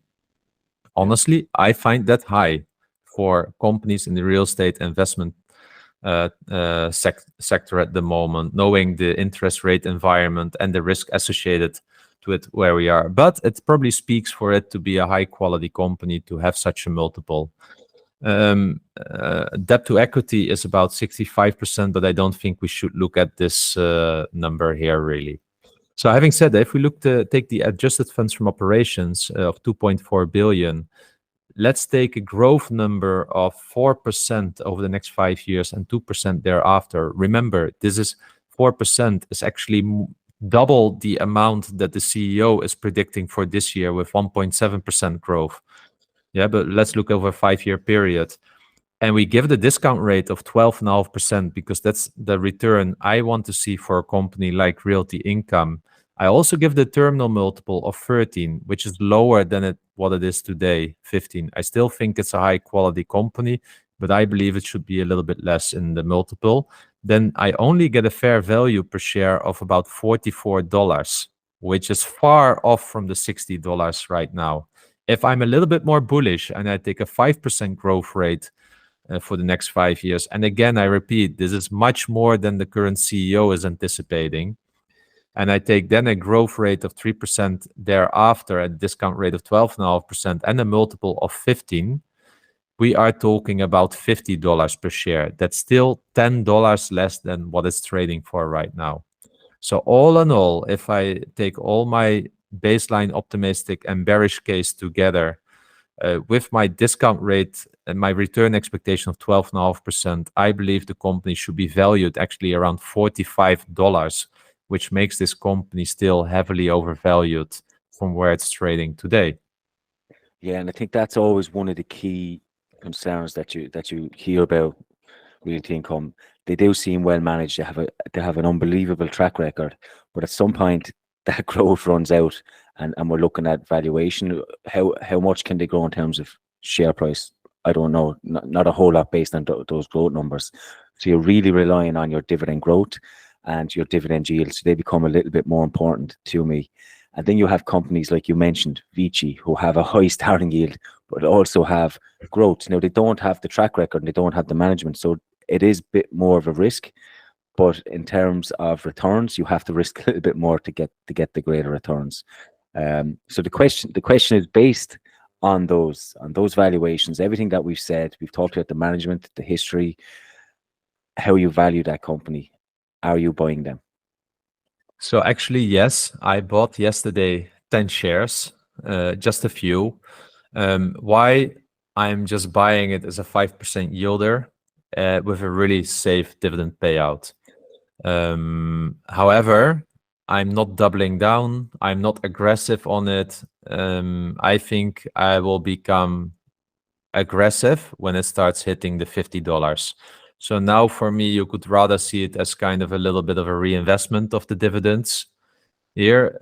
Honestly, I find that high for companies in the real estate investment sector at the moment, knowing the interest rate environment and the risk associated to it where we are. But it probably speaks for it to be a high quality company to have such a multiple. Debt to equity is about 65%, but I don't think we should look at this number here really. So having said that, if we look to take the adjusted funds from operations of 2.4 billion, let's take a growth number of 4% over the next 5 years and 2% thereafter. Remember, this is 4% is actually double the amount that the CEO is predicting for this year with 1.7% growth. Yeah, but let's look over a 5-year period. And we give the discount rate of 12.5% because that's the return I want to see for a company like Realty Income. I also give the terminal multiple of 13, which is lower than what it is today, 15. I still think it's a high quality company, but I believe it should be a little bit less in the multiple. Then I only get a fair value per share of about $44, which is far off from the $60 right now. If I'm a little bit more bullish and I take a 5% growth rate for the next 5 years, and again, I repeat, this is much more than the current CEO is anticipating, and I take then a growth rate of 3% thereafter, a discount rate of 12.5%, and a multiple of 15, we are talking about $50 per share. That's still $10 less than what it's trading for right now. So all in all, if I take all my baseline optimistic and bearish case together, with my discount rate and my return expectation of 12.5%, I believe the company should be valued actually around $45, which makes this company still heavily overvalued from where it's trading today. Yeah, and I think that's always one of the key concerns that you hear about Realty Income. They do seem well managed. They have an unbelievable track record, but at some point that growth runs out, and we're looking at valuation. How much can they grow in terms of share price? I don't know. Not a whole lot based on those growth numbers. So you're really relying on your dividend growth and your dividend yields. So they become a little bit more important to me. And then you have companies like you mentioned, EDGI, who have a high starting yield, but also have growth. Now, they don't have the track record and they don't have the management. So it is a bit more of a risk. But in terms of returns, you have to risk a little bit more to get the greater returns. So the question is based on those valuations, everything that we've said. We've talked about the management, the history, how you value that company. Are you buying them? So actually, yes, I bought yesterday 10 shares, just a few. Why? I'm just buying it as a 5% yielder with a really safe dividend payout. However, I'm not doubling down. I'm not aggressive on it. I think I will become aggressive when it starts hitting the $50. So now for me, you could rather see it as kind of a little bit of a reinvestment of the dividends here,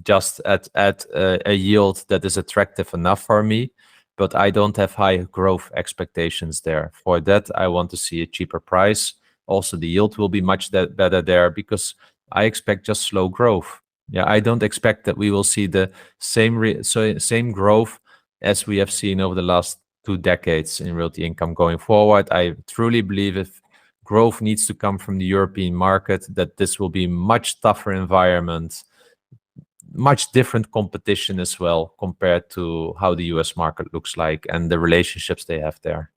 just at a yield that is attractive enough for me, but I don't have high growth expectations there. For that, I want to see a cheaper price. Also, the yield will be much better there because I expect just slow growth. Yeah, I don't expect that we will see the same growth as we have seen over the last 2 decades in Realty Income going forward. I truly believe if growth needs to come from the European market, that this will be much tougher environment, much different competition as well compared to how the US market looks like and the relationships they have there.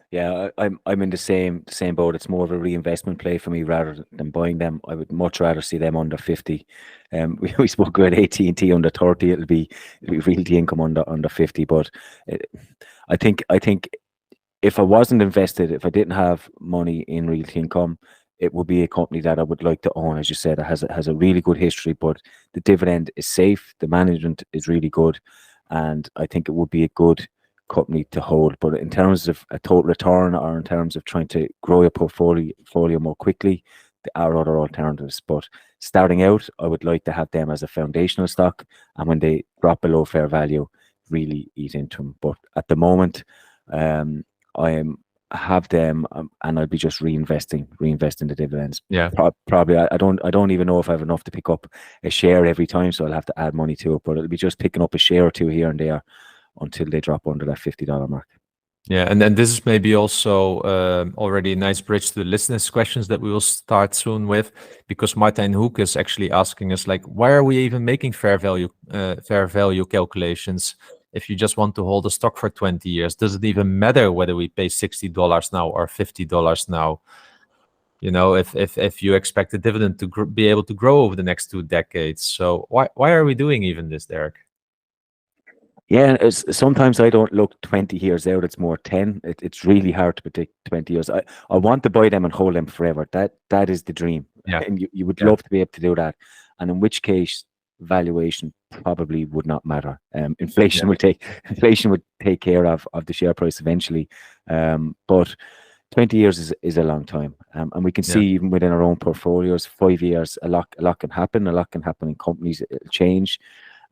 Yeah, I'm in the same boat. It's more of a reinvestment play for me rather than buying them. I would much rather see them under 50. We spoke about AT&T under 30. It'll be Realty Income under 50. But I think if I wasn't invested, if I didn't have money in Realty Income, it would be a company that I would like to own. As you said, it has a really good history, but the dividend is safe. The management is really good, and I think it would be a good company to hold. But in terms of a total return or in terms of trying to grow your portfolio more quickly, there are other alternatives. But starting out, I would like to have them as a foundational stock, and when they drop below fair value, really eat into them. But at the moment, I have them, and I'll be just reinvesting the dividends. Yeah, probably I don't even know if I have enough to pick up a share every time, so I'll have to add money to it. But it'll be just picking up a share or two here and there until they drop under that $50 mark. Yeah, and then this is maybe also already a nice bridge to the listeners' questions that we will start soon with, because Martijn Hoek is actually asking us, like, why are we even making fair value calculations if you just want to hold a stock for 20 years? Does it even matter whether we pay $60 now or $50 now? You know, if you expect the dividend to be able to grow over the next 2 decades, so why are we doing even this, Derek? Yeah, sometimes I don't look 20 years out. It's more 10. It's really hard to predict 20 years. I want to buy them and hold them forever. That is the dream. Yeah. And you would love to be able to do that. And in which case, valuation probably would not matter. Inflation would take care of the share price eventually. But 20 years is a long time. And we can see even within our own portfolios, 5 years, a lot can happen. A lot can happen in companies. It'll change.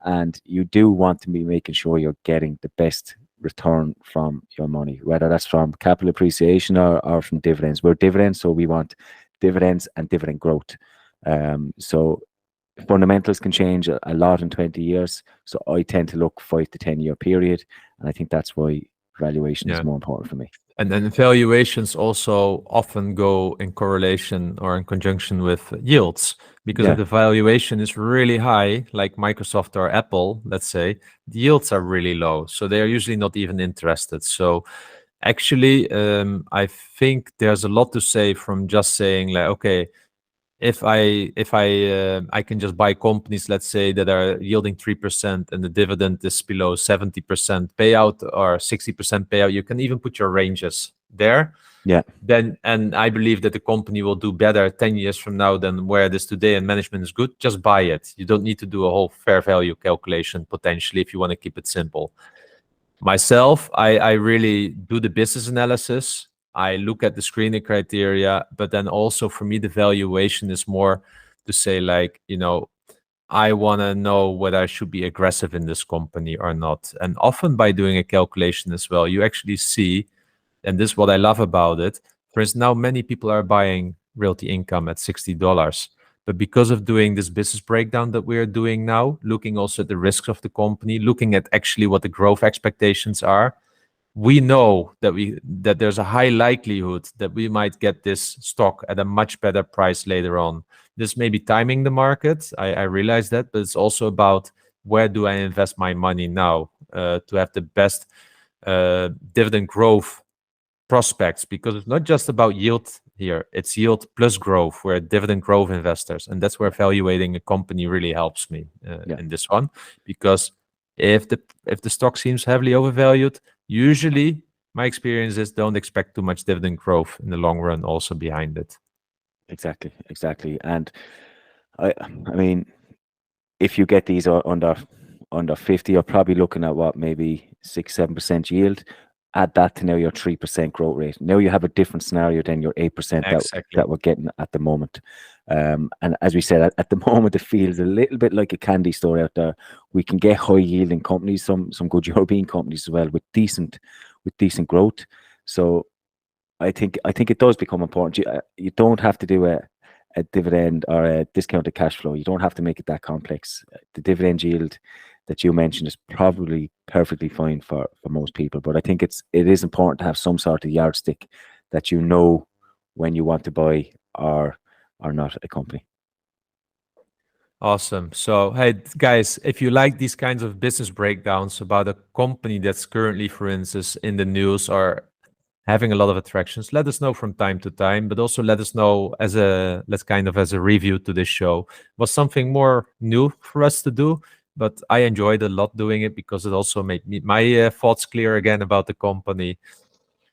And you do want to be making sure you're getting the best return from your money, whether that's from capital appreciation or from dividends. We're dividends, so we want dividends and dividend growth. So fundamentals can change a lot in 20 years. So I tend to look 5 to 10 year period. And I think that's why valuation is more important for me. And then valuations also often go in correlation or in conjunction with yields, because if the valuation is really high, like Microsoft or Apple, let's say, the yields are really low. So they're usually not even interested. So actually, I think there's a lot to say from just saying, like, okay, if I can just buy companies, let's say, that are yielding 3% and the dividend is below 70% payout or 60% payout, you can even put your ranges there. Yeah. Then, and I believe that the company will do better 10 years from now than where it is today, and management is good. Just buy it. You don't need to do a whole fair value calculation potentially if you want to keep it simple. Myself, I really do the business analysis. I look at the screening criteria, but then also for me, the valuation is more to say, like, you know, I want to know whether I should be aggressive in this company or not. And often by doing a calculation as well, you actually see, and this is what I love about it. For instance, now many people are buying Realty Income at $60. But because of doing this business breakdown that we are doing now, looking also at the risks of the company, looking at actually what the growth expectations are, we know that there's a high likelihood that we might get this stock at a much better price later on. This may be timing the market. I realize that, but it's also about where do I invest my money now to have the best dividend growth prospects, because it's not just about yield here, it's yield plus growth. We're dividend growth investors, and that's where evaluating a company really helps me in this one, because if the stock seems heavily overvalued, usually my experience is don't expect too much dividend growth in the long run also behind it. Exactly. And I mean, if you get these under 50, you're probably looking at what, maybe 6-7% yield. Add that to now your 3% growth rate. Now you have a different scenario than your 8% that we're getting at the moment. And as we said, at the moment, it feels a little bit like a candy store out there. We can get high yielding companies, some good European companies as well, with decent growth. So I think it does become important. You don't have to do a dividend or a discounted cash flow. You don't have to make it that complex. The dividend yield that you mentioned is probably perfectly fine for most people, but I think it is important to have some sort of yardstick that you know when you want to buy or not a company. Awesome. So, hey guys, if you like these kinds of business breakdowns about a company that's currently, for instance, in the news or having a lot of attractions, let us know from time to time, but also let us know as a review to this show. Was something more new for us to do, but I enjoyed a lot doing it because it also made my thoughts clear again about the company.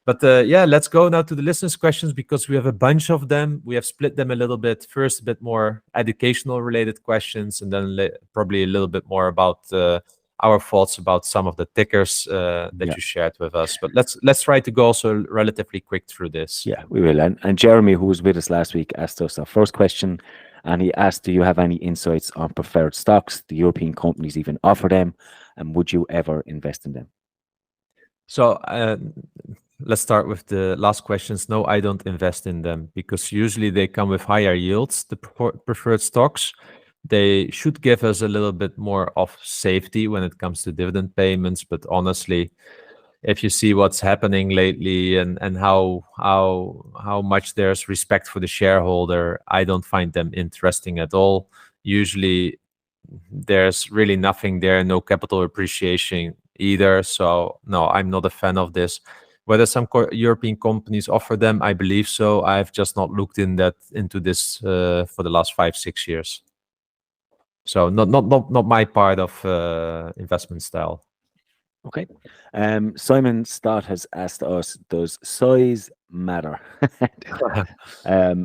But yeah, let's go now to the listeners' questions, because we have a bunch of them. We have split them a little bit. First, a bit more educational related questions, and then probably a little bit more about our thoughts about some of the tickers that you shared with us. But let's try to go also relatively quick through this. Yeah, we will. And Jeremy, who was with us last week, asked us our first question, and he asked, do you have any insights on preferred stocks? Do European companies even offer them? And would you ever invest in them? So let's start with the last questions. No, I don't invest in them, because usually they come with higher yields, the preferred stocks. They should give us a little bit more of safety when it comes to dividend payments. But honestly, if you see what's happening lately and how much there's respect for the shareholder, I don't find them interesting at all. Usually there's really nothing there, no capital appreciation either. So no, I'm not a fan of this. Whether some European companies offer them, I believe so. I've just not looked into this for the last 5-6 years. So not my part of investment style. Okay. Simon Stott has asked us, does size matter?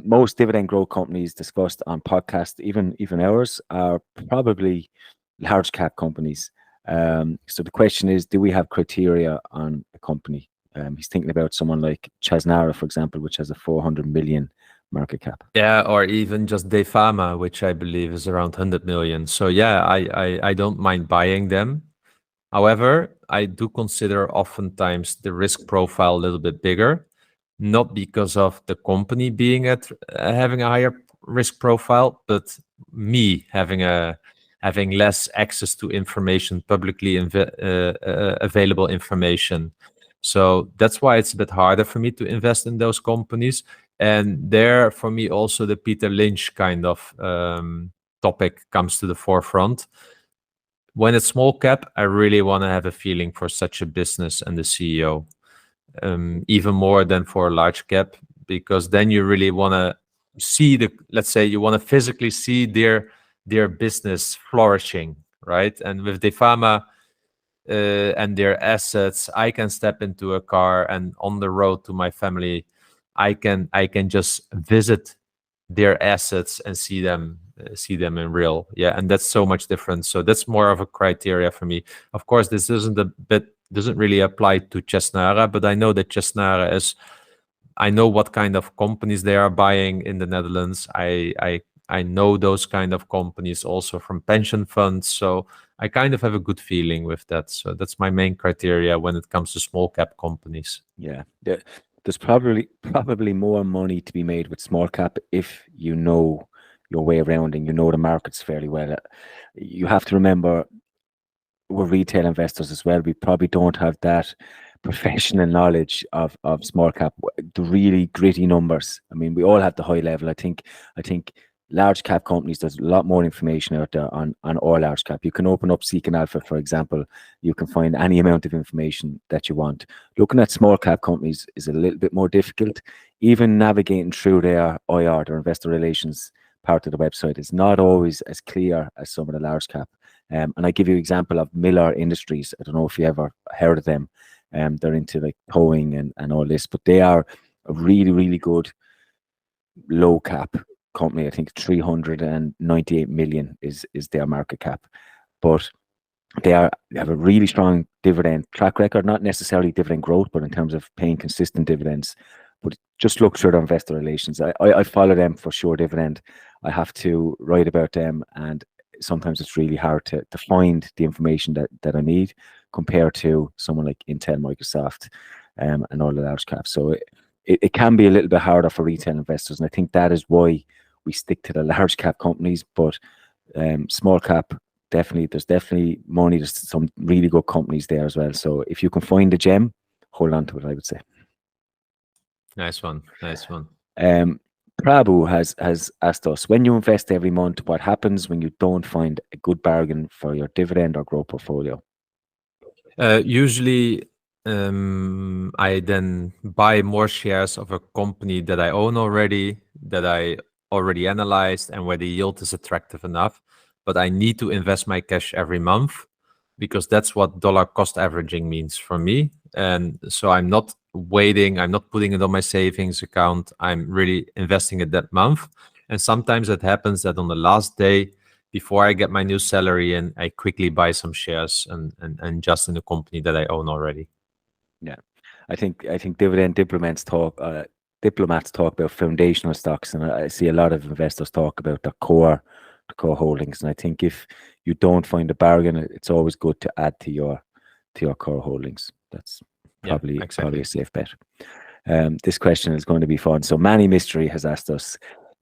Most dividend growth companies discussed on podcast, even ours, are probably large cap companies. So the question is, do we have criteria on a company? He's thinking about someone like Chesnara, for example, which has a 400 million market cap. Yeah, or even just Defama, which I believe is around 100 million. So yeah, I don't mind buying them. However, I do consider oftentimes the risk profile a little bit bigger, not because of the company being having a higher risk profile, but me having less access to information, publicly available information. So that's why it's a bit harder for me to invest in those companies. And there, for me, also the Peter Lynch kind of topic comes to the forefront. When it's small cap, I really want to have a feeling for such a business and the CEO, even more than for a large cap, because then you really want to see let's say you want to physically see their business flourishing, right? And with Defama and their assets, I can step into a car and on the road to my family, I can just visit their assets and see them in real. Yeah, and that's so much different. So that's more of a criteria for me. Of course, this doesn't really apply to Chesnara, but I know that Chesnara I know what kind of companies they are buying in the Netherlands. I know those kind of companies also from pension funds. So I kind of have a good feeling with that. So that's my main criteria when it comes to small cap companies. Yeah. There's probably more money to be made with small cap if you know your way around and you know the markets fairly well. You have to remember, we're retail investors as well. We probably don't have that professional knowledge of small cap, the really gritty numbers. I mean, we all have the high level. I think large cap companies, there's a lot more information out there on all large cap. You can open up Seek and Alpha, for example. You can find any amount of information that you want. Looking at small cap companies is a little bit more difficult. Even navigating through their IR, their investor relations part of the website, is not always as clear as some of the large cap. And I give you an example of Miller Industries. I don't know if you ever heard of them. They're into like towing and all this, but they are a really, really good low cap company. I think 398 million is their market cap, but they have a really strong dividend track record, not necessarily dividend growth, but in terms of paying consistent dividends. But just look through their investor relations. I follow them for sure dividend. I have to write about them, and sometimes it's really hard to find the information that I need compared to someone like Intel, Microsoft, and all the large caps. So it can be a little bit harder for retail investors, and I think that is why we stick to the large cap companies. But small cap, there's definitely money. There's some really good companies there as well. So if you can find a gem, hold on to it, I would say. Nice one. Prabhu has asked us, when you invest every month, what happens when you don't find a good bargain for your dividend or growth portfolio? Usually, I then buy more shares of a company that I own already, that I already analyzed, and where the yield is attractive enough. But I need to invest my cash every month, because that's what dollar cost averaging means for me. And so I'm not waiting, I'm not putting it on my savings account, I'm really investing it that month. And sometimes it happens that on the last day before I get my new salary in, I quickly buy some shares and just in the company that I own already. Yeah, I think dividend diplomats talk about foundational stocks, and I see a lot of investors talk about the core holdings. And I think if you don't find a bargain, it's always good to add to your core holdings. That's probably a safe bet. This question is going to be fun. So Manny Mystery has asked us,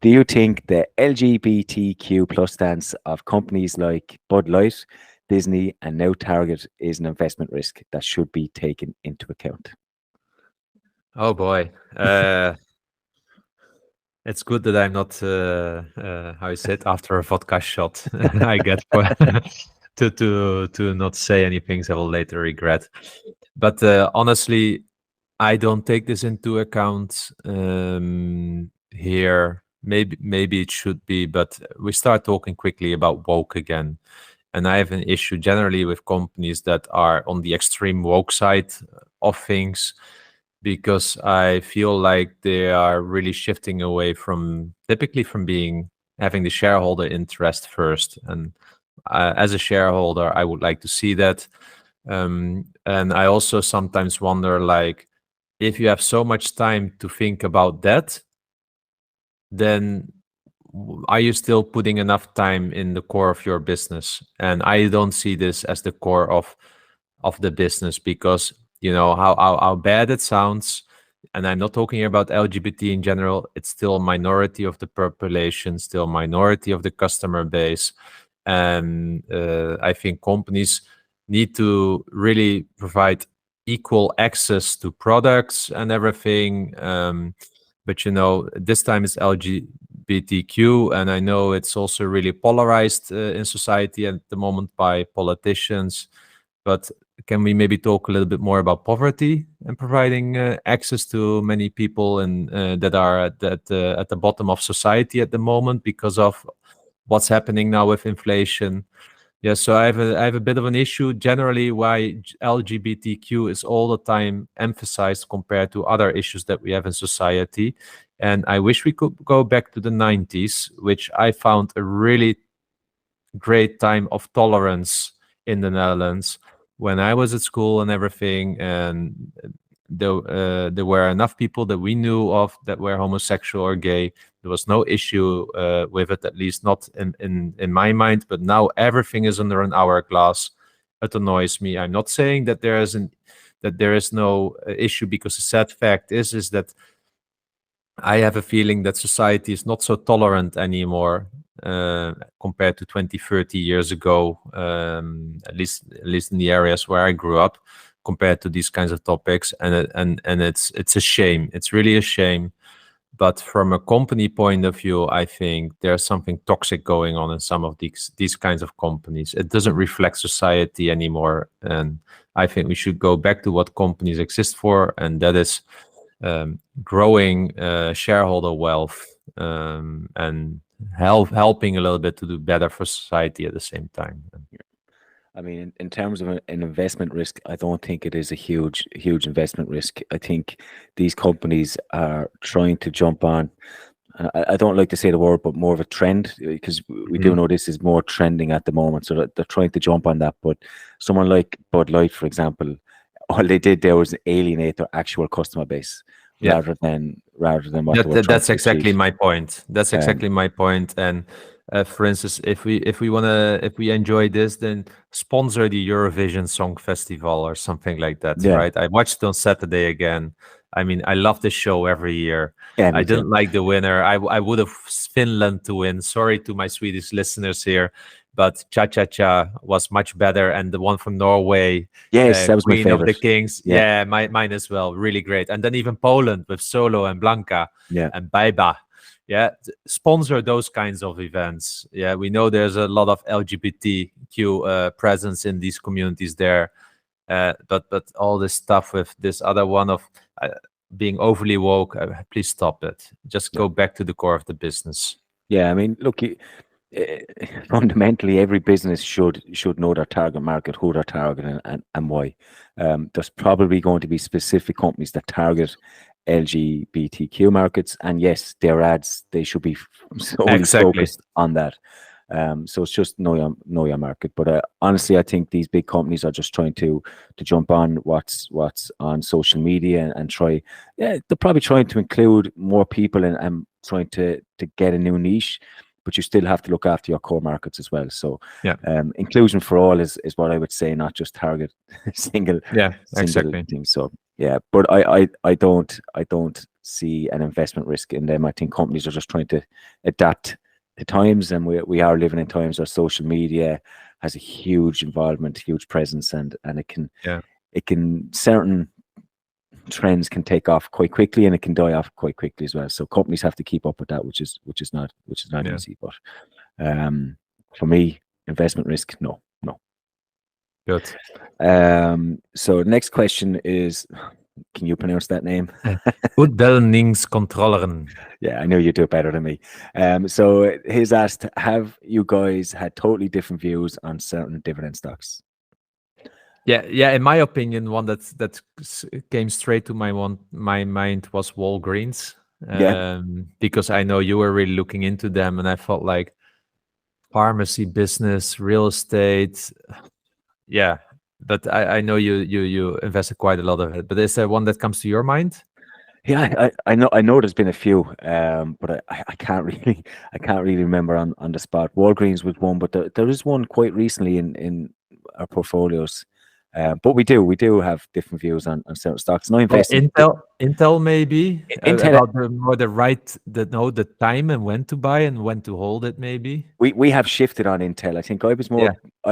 Do you think the LGBTQ plus stance of companies like Bud Light, Disney, and now Target is an investment risk that should be taken into account? Oh boy. It's good that I'm not, how you say it, after a vodka shot. I get for to not say any things I will later regret. But honestly, I don't take this into account here. Maybe it should be, but we start talking quickly about woke again. And I have an issue generally with companies that are on the extreme woke side of things, because I feel like they are really shifting away from typically from being having the shareholder interest first. And as a shareholder, I would like to see that. And I also sometimes wonder, like, if you have so much time to think about that, then are you still putting enough time in the core of your business? And I don't see this as the core of the business, because you know how bad it sounds, and I'm not talking about LGBT in general. It's still a minority of the population, still a minority of the customer base, and I think companies need to really provide equal access to products and everything. But you know, this time it's LGBTQ, and I know it's also really polarized in society at the moment by politicians. But can we maybe talk a little bit more about poverty and providing access to many people and that are at the bottom of society at the moment because of what's happening now with inflation? Yeah, so I have a bit of an issue generally why LGBTQ is all the time emphasized compared to other issues that we have in society. And I wish we could go back to the 90s, which I found a really great time of tolerance in the Netherlands when I was at school and everything. And there were enough people that we knew of that were homosexual or gay. There was no issue with it, at least not in my mind. But now everything is under an hourglass. It annoys me. I'm not saying that there is no issue, because the sad fact is that I have a feeling that society is not so tolerant anymore compared to 20, 30 years ago, at least in the areas where I grew up, compared to these kinds of topics. And it's a shame. It's really a shame. But from a company point of view, I think there's something toxic going on in some of these kinds of companies. It doesn't reflect society anymore. And I think we should go back to what companies exist for, and that is growing shareholder wealth and helping a little bit to do better for society at the same time. I mean, in terms of an investment risk, I don't think it is a huge investment risk. I think these companies are trying to jump on, I don't like to say the word, but more of a trend, because we do know this is more trending at the moment. So they're trying to jump on that. But someone like Bud Light, for example, all they did there was alienate their actual customer base, rather than what they were trying that's to exactly achieve. my point. That's exactly my point. And for instance, if we enjoy this, then sponsor the Eurovision Song Festival or something like that, Yeah. right? I watched it on Saturday again. I mean, I love the show every year. Yeah, me I too. didn't like the winner. I would have Finland to win. Sorry to my Swedish listeners here, but Cha Cha Cha was much better, and the one from Norway, Yes, that was my Queen of the favorite. Kings, Yeah. mine as well, really great. And then even Poland with Solo and Blanca Yeah. and Baiba. Yeah, sponsor those kinds of events. Yeah, we know there's a lot of LGBTQ presence in these communities there, but all this stuff with this other one of being overly woke, please stop it. Just go back to the core of the business. Yeah, I mean, look, fundamentally, every business should know their target market, who they're targeting, and why. There's probably going to be specific companies that target LGBTQ markets, and yes, their ads, they should be solely focused on that. So it's just know your market. But honestly, I think these big companies are just trying to jump on what's on social media and try. Yeah, they're probably trying to include more people and trying to get a new niche. But you still have to look after your core markets as well. So inclusion for all is what I would say, not just target single exactly thing. So yeah, but I don't see an investment risk in them. I think companies are just trying to adapt to times, and we are living in times where social media has a huge involvement, huge presence, and it can certain trends can take off quite quickly and it can die off quite quickly as well. So companies have to keep up with that, which is not easy. But for me, investment risk, no. Good. So next question is, can you pronounce that name? Uitdelingscontroleren. Yeah, I know you do it better than me. So he's asked, have you guys had totally different views on certain dividend stocks? Yeah. In my opinion, one that came straight to my mind was Walgreens. Because I know you were really looking into them, and I felt like pharmacy business, real estate. Yeah, but I know you invested quite a lot of it. But is there one that comes to your mind? Yeah, I know there's been a few, but I can't really remember on the spot. Walgreens was one, but there is one quite recently in our portfolios. But we do have different views on certain stocks. And I invest in Intel maybe Intel. About the time and when to buy and when to hold it. Maybe we have shifted on Intel. I think I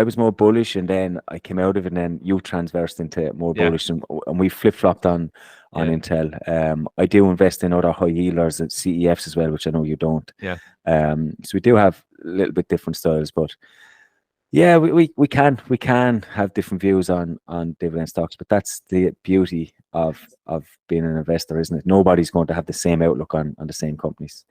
was more bullish, and then I came out of it, and then you transversed into more bullish, and we flip flopped on Intel. I do invest in other high yielders and CEFs as well, which I know you don't. So we do have a little bit different styles, but yeah, we can have different views on dividend stocks, but that's the beauty of being an investor, isn't it? Nobody's going to have the same outlook on the same companies.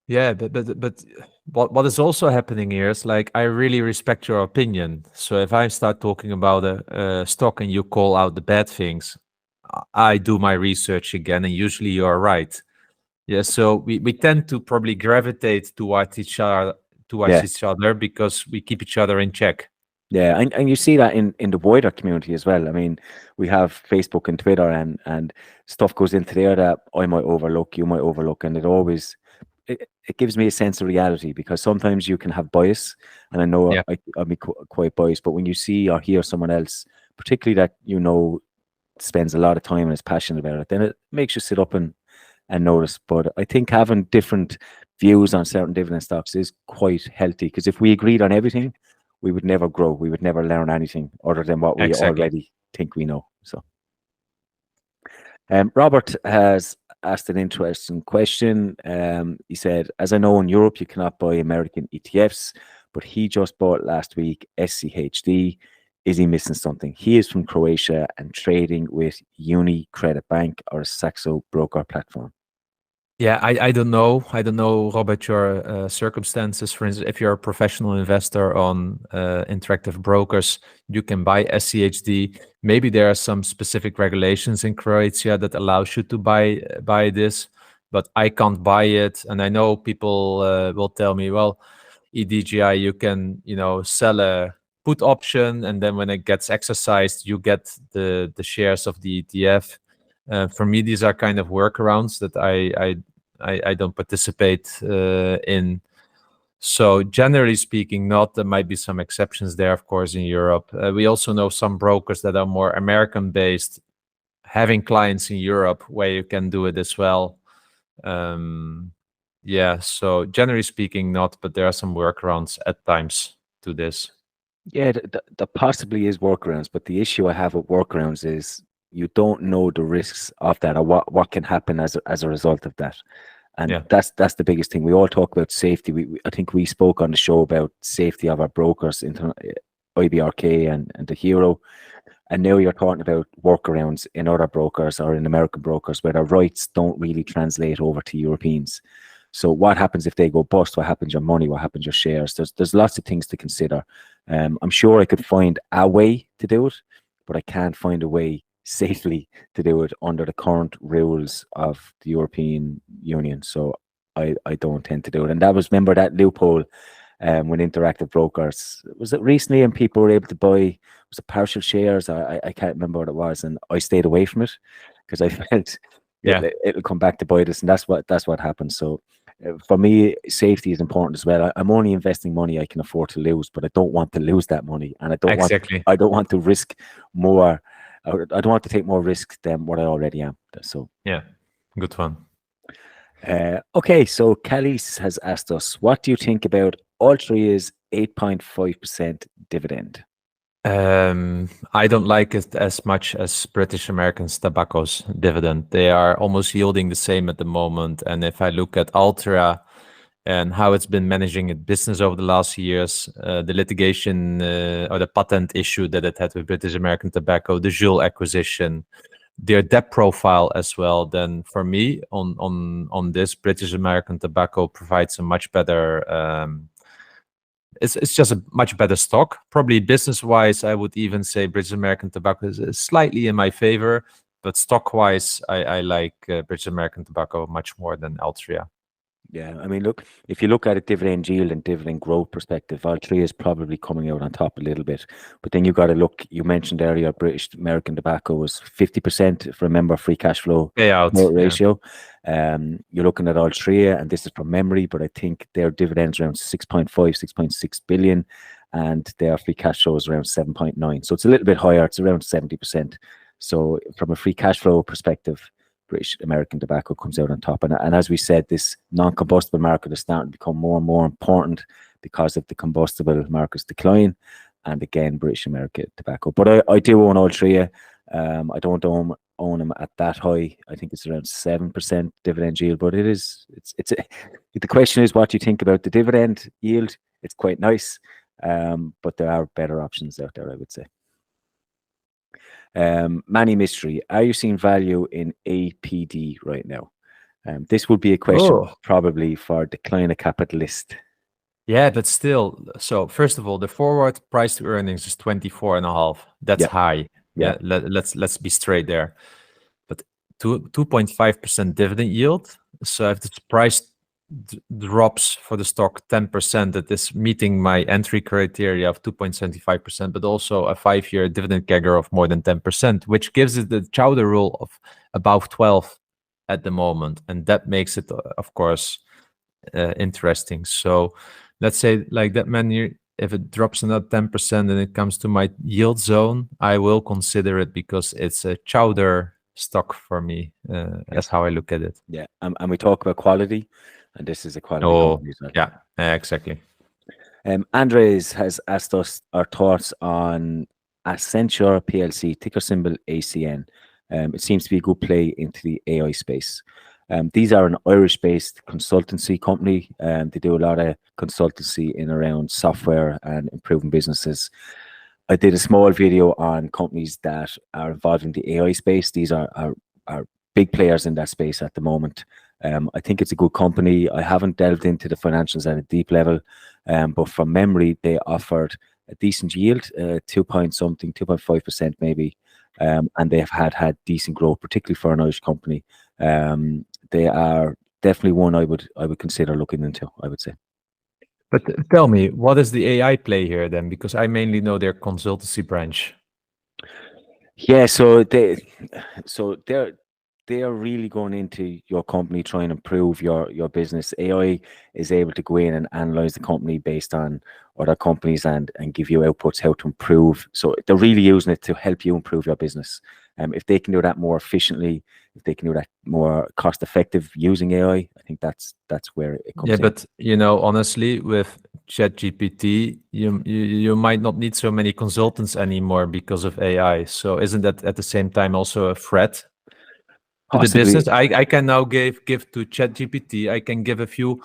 Yeah, but what is also happening here is, like, I really respect your opinion. So if I start talking about a stock and you call out the bad things, I do my research again, and usually you're right. Yeah, so we tend to probably gravitate towards each other because we keep each other in check. Yeah, and you see that in the wider community as well. I mean, we have Facebook and Twitter, and stuff goes into there that I might overlook, you might overlook, and it gives me a sense of reality, because sometimes you can have bias, and I know I'll be quite biased, but when you see or hear someone else, particularly that spends a lot of time and is passionate about it, then it makes you sit up and notice. But I think having different views on certain dividend stocks is quite healthy, because if we agreed on everything, we would never grow. We would never learn anything other than what we already think we know. So, Robert has asked an interesting question. He said, as I know, in Europe, you cannot buy American ETFs, but he just bought last week SCHD. Is he missing something? He is from Croatia and trading with UniCredit Bank or a Saxo broker platform. Yeah, I don't know. I don't know, Robert, your circumstances. For instance, if you're a professional investor on interactive brokers, you can buy SCHD. Maybe there are some specific regulations in Croatia that allows you to buy this, but I can't buy it. And I know people will tell me, well, EDGI, you can sell a put option, and then when it gets exercised, you get the shares of the ETF. For me, these are kind of workarounds that I don't participate in. So generally speaking, not. There might be some exceptions there, of course, in Europe. We also know some brokers that are more American-based, having clients in Europe where you can do it as well. Yeah, so generally speaking, not, but there are some workarounds at times to this. Yeah, there possibly is workarounds, but the issue I have with workarounds is you don't know the risks of that, or what can happen as a result of that. And that's the biggest thing. We all talk about safety. I think we spoke on the show about safety of our brokers, IBRK and the Hero. And now you're talking about workarounds in other brokers or in American brokers where their rights don't really translate over to Europeans. So what happens if they go bust? What happens to your money? What happens to your shares? There's lots of things to consider. I'm sure I could find a way to do it, but I can't find a way safely to do it under the current rules of the European Union. So I don't tend to do it. And remember that loophole when interactive brokers, was it recently, and people were able to buy, was it partial shares? I can't remember what it was, and I stayed away from it because I felt it'll come back to bite us, and that's what happened. So for me, safety is important as well. I'm only investing money I can afford to lose, but I don't want to lose that money, and I don't want to risk more. I don't want to take more risk than what I already am. So yeah, good one. Okay, so Calise has asked us, what do you think about Altria's 8.5% dividend? I don't like it as much as British American's tobacco's dividend. They are almost yielding the same at the moment. And if I look at Altria and how it's been managing its business over the last years, the litigation or the patent issue that it had with British American Tobacco, the Juul acquisition, their debt profile as well, then for me on this, British American Tobacco provides a much better it's just a much better stock. Probably business wise, I would even say British American Tobacco is slightly in my favor, but stock wise, I like British American Tobacco much more than Altria. Yeah, I mean, look, if you look at a dividend yield and dividend growth perspective, Altria is probably coming out on top a little bit. But then you got to look, you mentioned earlier, British American Tobacco was 50%, if I remember, free cash flow Payout ratio. You're looking at Altria, and this is from memory, but I think their dividends around 6.5, 6.6 billion, and their free cash flow is around 7.9. So it's a little bit higher, it's around 70%. So from a free cash flow perspective, British American Tobacco comes out on top. And as we said, this non-combustible market is starting to become more and more important because of the combustible market's decline. And again, British American Tobacco. But I do own Altria. I don't own them at that high. I think it's around 7% dividend yield. But the question is, what do you think about the dividend yield? It's quite nice. But there are better options out there, I would say. Manny Mystery, are you seeing value in APD right now? This would be a question probably for Decliner Capitalist. Yeah, but still. So first of all, the forward price to earnings is 24.5. That's high. Yeah, let's be straight there. But 2.5% dividend yield. So if the price drops for the stock 10%, that is meeting my entry criteria of 2.75%, but also a 5-year dividend CAGR of more than 10%, which gives it the Chowder rule of above 12 at the moment. And that makes it, of course, interesting. So let's say like that menu, if it drops another 10% and it comes to my yield zone, I will consider it because it's a Chowder stock for me. That's how I look at it. Yeah, and we talk about quality, and this is a quality company as well. Yeah, exactly. Andres has asked us our thoughts on Accenture PLC, ticker symbol ACN. It seems to be a good play into the AI space. These are an Irish-based consultancy company. They do a lot of consultancy in around software and improving businesses. I did a small video on companies that are involved in the AI space. These are big players in that space at the moment. I think it's a good company. I haven't delved into the financials at a deep level, but from memory, they offered a decent yield, 2.5% maybe, and they've had decent growth, particularly for an Irish company. They are definitely one I would consider looking into, I would say. But tell me, what is the AI play here then? Because I mainly know their consultancy branch. Yeah, so they're really going into your company, trying to improve your business. AI is able to go in and analyze the company based on other companies and give you outputs how to improve. So they're really using it to help you improve your business. If they can do that more efficiently, if they can do that more cost effective using AI, I think that's where it comes in. Yeah, but honestly, with ChatGPT, you might not need so many consultants anymore because of AI. So isn't that at the same time also a threat to the business? I can now give to ChatGPT, I can give a few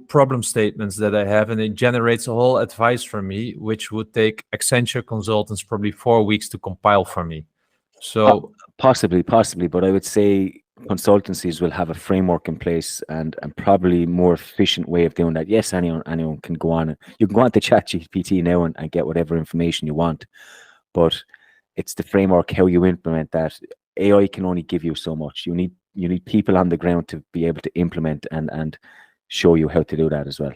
problem statements that I have, and it generates a whole advice for me, which would take Accenture consultants probably 4 weeks to compile for me. So possibly, but I would say consultancies will have a framework in place and probably more efficient way of doing that. Yes, anyone can go on. You can go on to ChatGPT now and get whatever information you want, but it's the framework, how you implement that. AI can only give you so much. You need people on the ground to be able to implement and show you how to do that as well.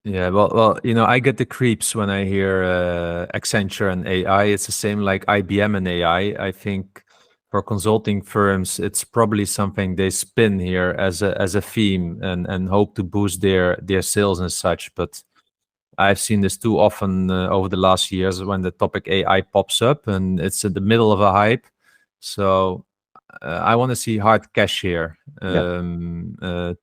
Yeah, well, I get the creeps when I hear Accenture and AI. It's the same like IBM and AI. I think for consulting firms, it's probably something they spin here as a theme and hope to boost their sales and such. But I've seen this too often over the last years when the topic AI pops up and it's in the middle of a hype. So I want to see hard cash here to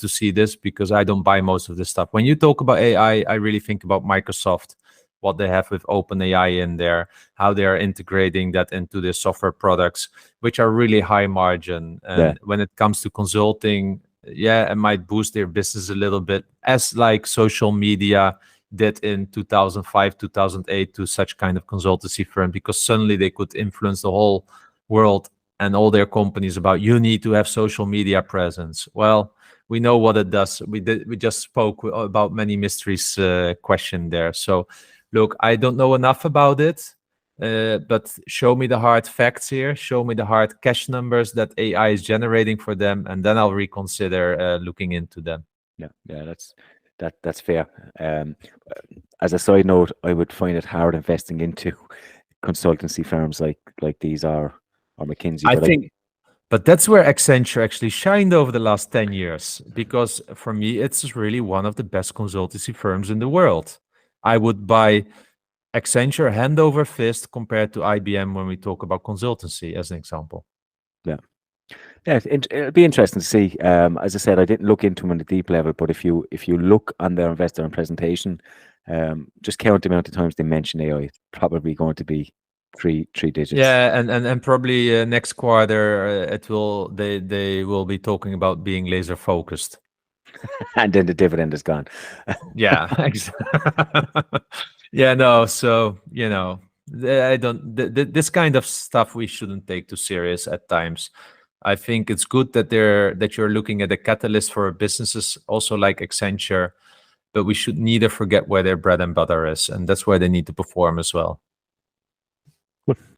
see this, because I don't buy most of this stuff. When you talk about AI, I really think about Microsoft, what they have with OpenAI in there, how they are integrating that into their software products, which are really high margin. And when it comes to consulting, it might boost their business a little bit, as like social media did in 2005, 2008 to such kind of consultancy firm, because suddenly they could influence the whole world and all their companies about, you need to have social media presence. Well, we know what it does. We just spoke about many mysteries question there. So look, I don't know enough about it, but show me the hard facts here. Show me the hard cash numbers that AI is generating for them, and then I'll reconsider looking into them. Yeah, that's fair. As a side note, I would find it hard investing into consultancy firms like these or McKinsey. But that's where Accenture actually shined over the last 10 years, because for me, it's really one of the best consultancy firms in the world. I would buy Accenture hand over fist compared to IBM when we talk about consultancy, as an example. Yeah, it'll be interesting to see. As I said, I didn't look into them on a deep level, but if you look on their investor and presentation, just count the amount of times they mention AI, it's probably going to be three digits. Yeah, and probably next quarter they will be talking about being laser focused. And then the dividend is gone. Yeah, yeah, no. So I don't. This kind of stuff we shouldn't take too serious at times. I think it's good that you're looking at a catalyst for businesses also like Accenture, but we should neither forget where their bread and butter is, and that's where they need to perform as well.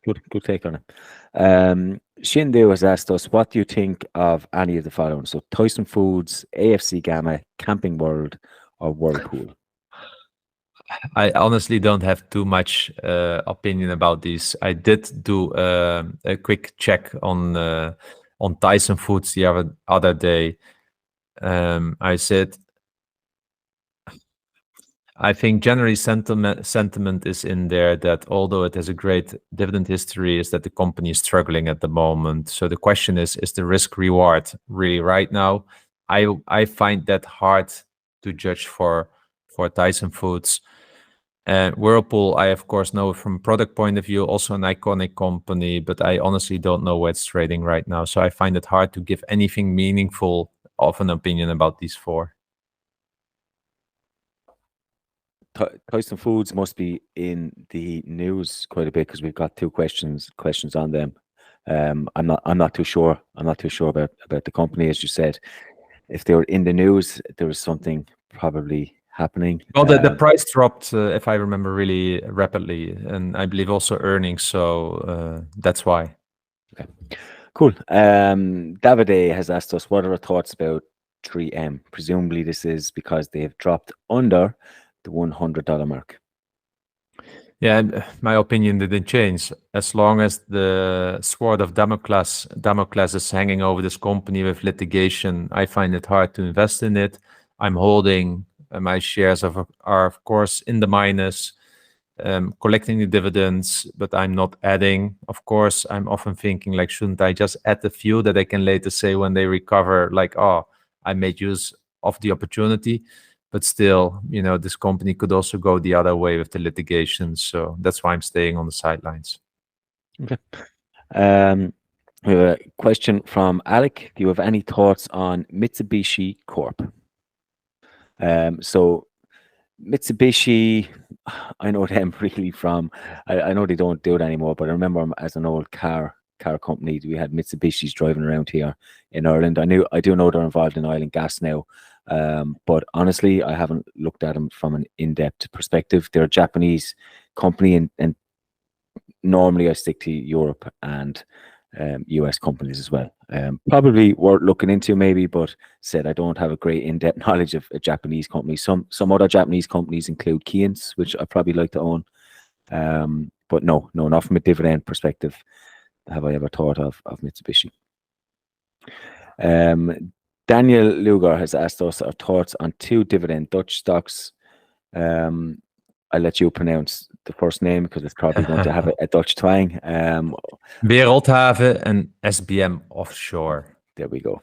Good take on it. Shindu has asked us, what do you think of any of the following? So Tyson Foods, AFC Gamma, Camping World, or Whirlpool? I honestly don't have too much opinion about these. I did do a quick check on Tyson Foods the other day. I said, I think generally sentiment is in there that although it has a great dividend history, is that the company is struggling at the moment. So the question is the risk reward really right now? I find that hard to judge for Tyson Foods. Whirlpool, I of course know from product point of view, also an iconic company, but I honestly don't know where it's trading right now. So I find it hard to give anything meaningful of an opinion about these four. Tyson Foods must be in the news quite a bit because we've got two questions on them. I'm not too sure. I'm not too sure about the company, as you said. If they were in the news, there was something probably happening. Well, the price dropped, if I remember, really rapidly, and I believe also earnings. So that's why. Okay, cool. Davide has asked us, what are our thoughts about 3M? Presumably, this is because they have dropped under the $100 mark. Yeah, my opinion didn't change. As long as the sword of Damocles is hanging over this company with litigation, I find it hard to invest in it. I'm holding my shares are of course in the minus, collecting the dividends, but I'm not adding. Of course, I'm often thinking like, shouldn't I just add a few that I can later say when they recover, like, oh, I made use of the opportunity. But still, this company could also go the other way with the litigation. So that's why I'm staying on the sidelines. Okay. We have a question from Alec. Do you have any thoughts on Mitsubishi Corp? So Mitsubishi, I know them really from, I know they don't do it anymore, but I remember them as an old car company. We had Mitsubishis driving around here in Ireland. I do know they're involved in oil and gas now. But honestly, I haven't looked at them from an in-depth perspective. They're a Japanese company, and normally I stick to Europe and US companies as well. Probably worth looking into maybe, but said I don't have a great in-depth knowledge of a Japanese company. Some other Japanese companies include Keyence, which I probably like to own. But no, not from a dividend perspective have I ever thought of Mitsubishi. Daniel Lugar has asked us our thoughts on two dividend Dutch stocks. I'll let you pronounce the first name because it's probably going to have a Dutch twang. Wereldhave and SBM Offshore. There we go.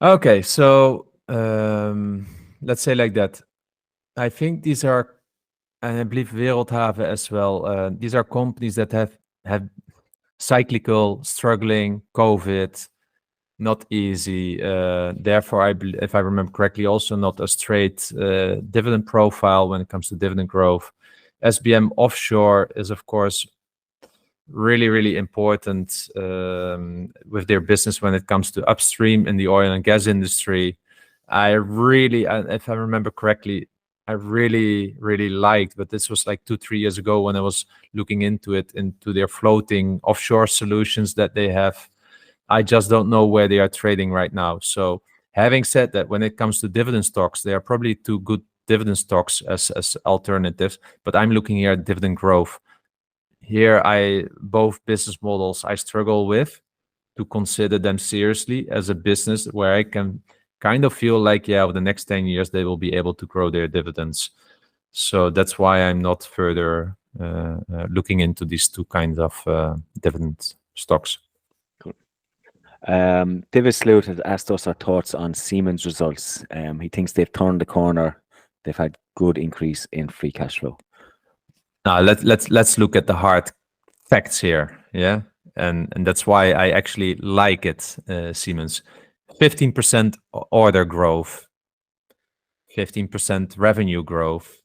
Okay, so let's say like that. I think these are, and I believe Wereldhave as well. These are companies that have cyclical, struggling, COVID, not easy. Therefore, if I remember correctly, also not a straight dividend profile when it comes to dividend growth. SBM Offshore is, of course, really, really important with their business when it comes to upstream in the oil and gas industry. If I remember correctly, I really, really liked, but this was like 2-3 years ago when I was looking into their floating offshore solutions that they have. I just don't know where they are trading right now. So having said that, when it comes to dividend stocks, they are probably two good dividend stocks as alternatives, but I'm looking here at dividend growth. Here, both business models I struggle with to consider them seriously as a business where I can kind of feel like, yeah, over the next 10 years, they will be able to grow their dividends. So that's why I'm not further looking into these two kinds of dividend stocks. Cool. David Sloot has asked us our thoughts on Siemens results. He thinks they've turned the corner. They've had good increase in free cash flow. Now let's look at the hard facts here, yeah, and that's why I actually like it. Siemens, 15% order growth, 15% revenue growth,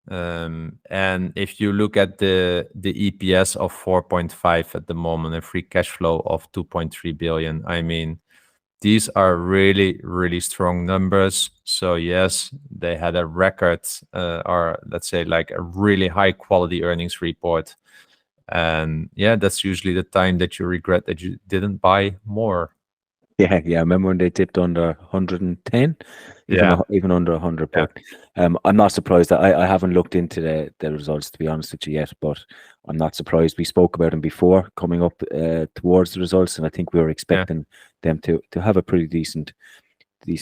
and if you look at the EPS of 4.5 at the moment, and free cash flow of 2.3 billion, I mean, these are really, really strong numbers. So yes, they had a record, or let's say like a really high quality earnings report. And yeah, that's usually the time that you regret that you didn't buy more. Yeah. I remember when they dipped under 110, even under 100. But I'm not surprised. I haven't looked into the results, to be honest with you, yet, but I'm not surprised. We spoke about them before coming up towards the results, and I think we were expecting them to have a pretty decent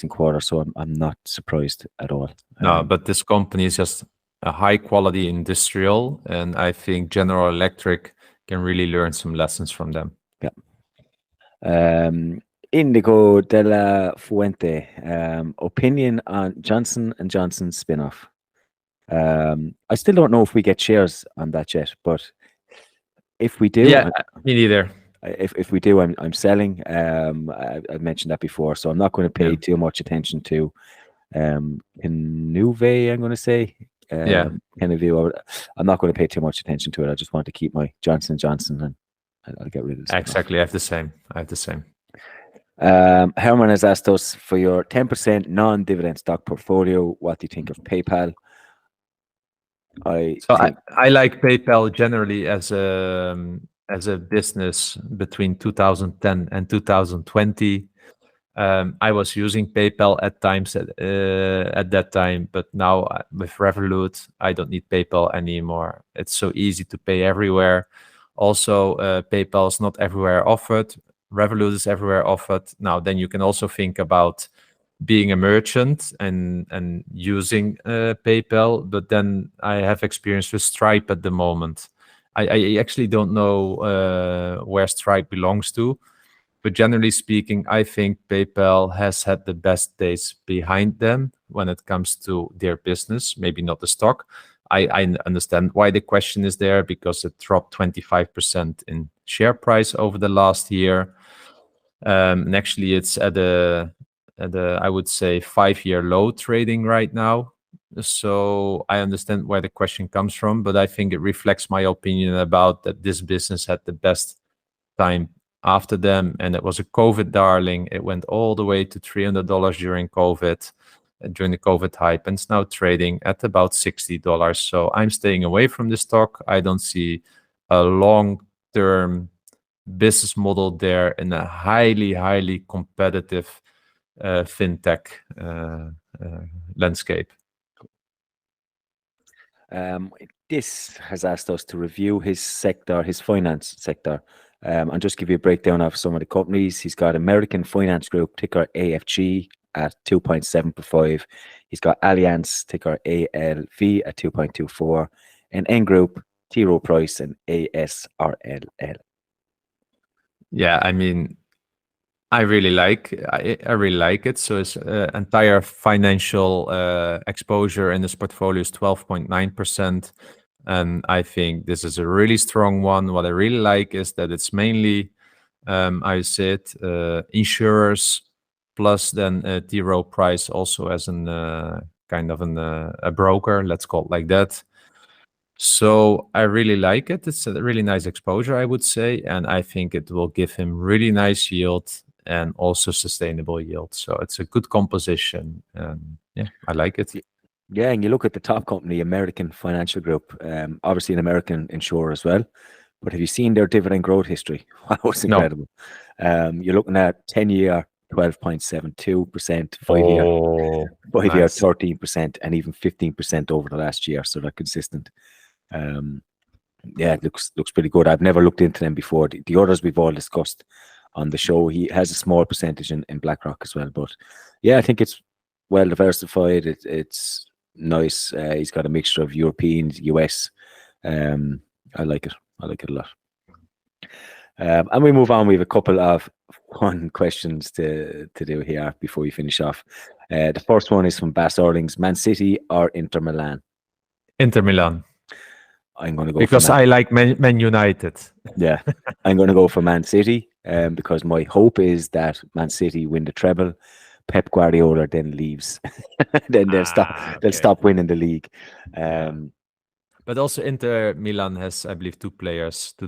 quarter. So I'm not surprised at all. No, but this company is just a high quality industrial, and I think General Electric can really learn some lessons from them. Yeah. Indigo de la Fuente, opinion on Johnson & Johnson spin-off. I still don't know if we get shares on that yet, but if we do, yeah, me neither. If we do, I'm selling. I mentioned that before, so I'm not going to pay too much attention to Canuve, I'm going to say. Canuve. I'm not going to pay too much attention to it. I just want to keep my Johnson & Johnson, and I'll get rid of it. Exactly. I have the same. Herman has asked us, for your 10% non-dividend stock portfolio, what do you think of PayPal? I like PayPal generally as a business between 2010 and 2020. I was using PayPal at times at that time, but now with Revolut, I don't need PayPal anymore. It's so easy to pay everywhere. Also, PayPal is not everywhere offered. Revolut is everywhere offered. Now, then you can also think about being a merchant and using PayPal, but then I have experience with Stripe at the moment. I actually don't know where Stripe belongs to, but generally speaking, I think PayPal has had the best days behind them when it comes to their business, maybe not the stock. I understand why the question is there, because it dropped 25% in share price over the last year. And actually, it's at a I would say 5-year low trading right now. So I understand where the question comes from, but I think it reflects my opinion about that this business had the best time after them, and it was a COVID darling. It went all the way to $300 during COVID. During the COVID hype, and it's now trading at about $60. So I'm staying away from the stock. I don't see a long-term business model there in a highly, highly competitive fintech landscape. This has asked us to review his sector, his finance sector, and just give you a breakdown of some of the companies. He's got American Finance Group, ticker AFG, at 2.745. He's got Allianz, ticker ALV, at 2.24, and N Group, T Rowe Price, and ASRLL. Yeah, I mean, I really like it. So his entire financial exposure in this portfolio is 12.9%. And I think this is a really strong one. What I really like is that it's mainly, I said, insurers, plus then T. Rowe Price also as an kind of a broker, let's call it like that. So I really like it. It's a really nice exposure, I would say, and I think it will give him really nice yield and also sustainable yield. So it's a good composition, and yeah, I like it. Yeah, and you look at the top company, American Financial Group, obviously an American insurer as well. But have you seen their dividend growth history? Wow, it's incredible. You're looking at 10-year 12.72%, 5-year Nice. 13%, and even 15% over the last year. So they're consistent. Yeah, it looks pretty good. I've never looked into them before. The others we've all discussed on the show. He has a small percentage in BlackRock as well. But yeah, I think it's well diversified. It's nice. He's got a mixture of European, US. I like it. I like it a lot. And we move on. We have a couple of fun questions to do here before we finish off. The first one is from Bass Orlings. Man City or Inter Milan? Inter Milan. I'm going to go because I like Man United. Yeah, I'm going to go for Man City because my hope is that Man City win the treble. Pep Guardiola then leaves. Then they'll stop winning the league. But also Inter Milan has, I believe, two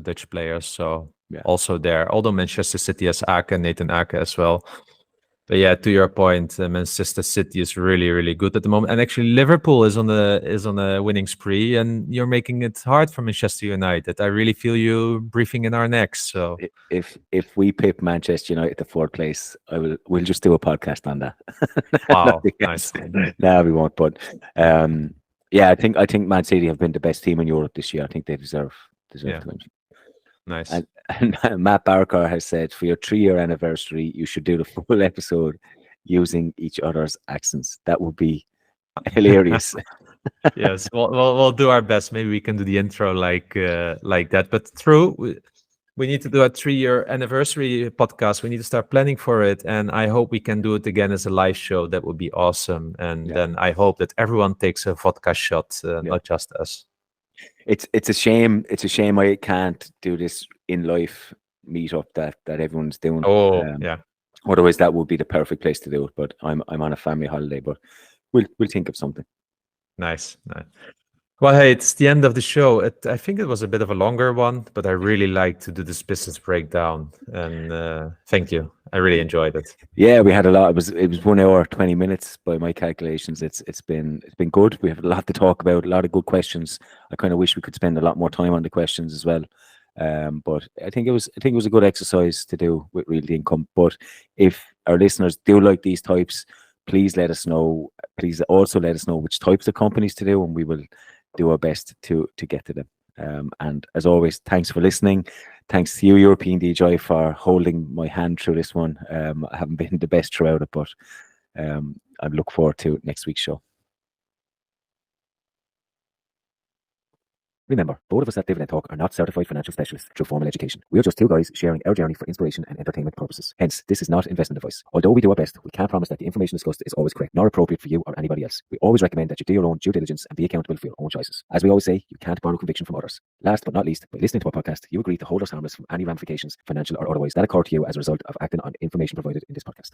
Dutch players. So also there, although Manchester City has Nathan Ake as well. But yeah, to your point, Manchester City is really, really good at the moment, and actually Liverpool is on a winning spree, and you're making it hard for Manchester United. I really feel you breathing in our necks. So if we pip Manchester United to fourth place, we'll just do a podcast on that. Wow, nice. No, we won't. But yeah, I think Man City have been the best team in Europe this year. I think they deserve to win. Nice. And Matt Barker has said, for your 3-year anniversary, you should do the full episode using each other's accents. That would be hilarious. Yes, we'll do our best. Maybe we can do the intro like that. But true, we need to do a 3-year anniversary podcast. We need to start planning for it, and I hope we can do it again as a live show. That would be awesome. And then I hope that everyone takes a vodka shot, not just us. It's a shame. It's a shame I can't do this in life meetup that everyone's doing. Otherwise, that would be the perfect place to do it. But I'm on a family holiday. But we'll think of something. Nice. Well, hey, it's the end of the show. I think it was a bit of a longer one, but I really like to do this business breakdown. And thank you. I really enjoyed it. Yeah, we had a lot. It was 1 hour 20 minutes by my calculations. It's been good. We have a lot to talk about. A lot of good questions. I kind of wish we could spend a lot more time on the questions as well. But I think it was a good exercise to do with Realty Income. But if our listeners do like these types, please let us know. Please also let us know which types of companies to do, and we will do our best to get to them. And as always, thanks for listening. Thanks to you, European EDGI, for holding my hand through this one. I haven't been the best throughout it, but I look forward to next week's show. Remember, both of us at Dividend Talk are not certified financial specialists through formal education. We are just two guys sharing our journey for inspiration and entertainment purposes. Hence, this is not investment advice. Although we do our best, we can't promise that the information discussed is always correct, nor appropriate for you or anybody else. We always recommend that you do your own due diligence and be accountable for your own choices. As we always say, you can't borrow conviction from others. Last but not least, by listening to our podcast, you agree to hold us harmless from any ramifications, financial or otherwise, that occur to you as a result of acting on information provided in this podcast.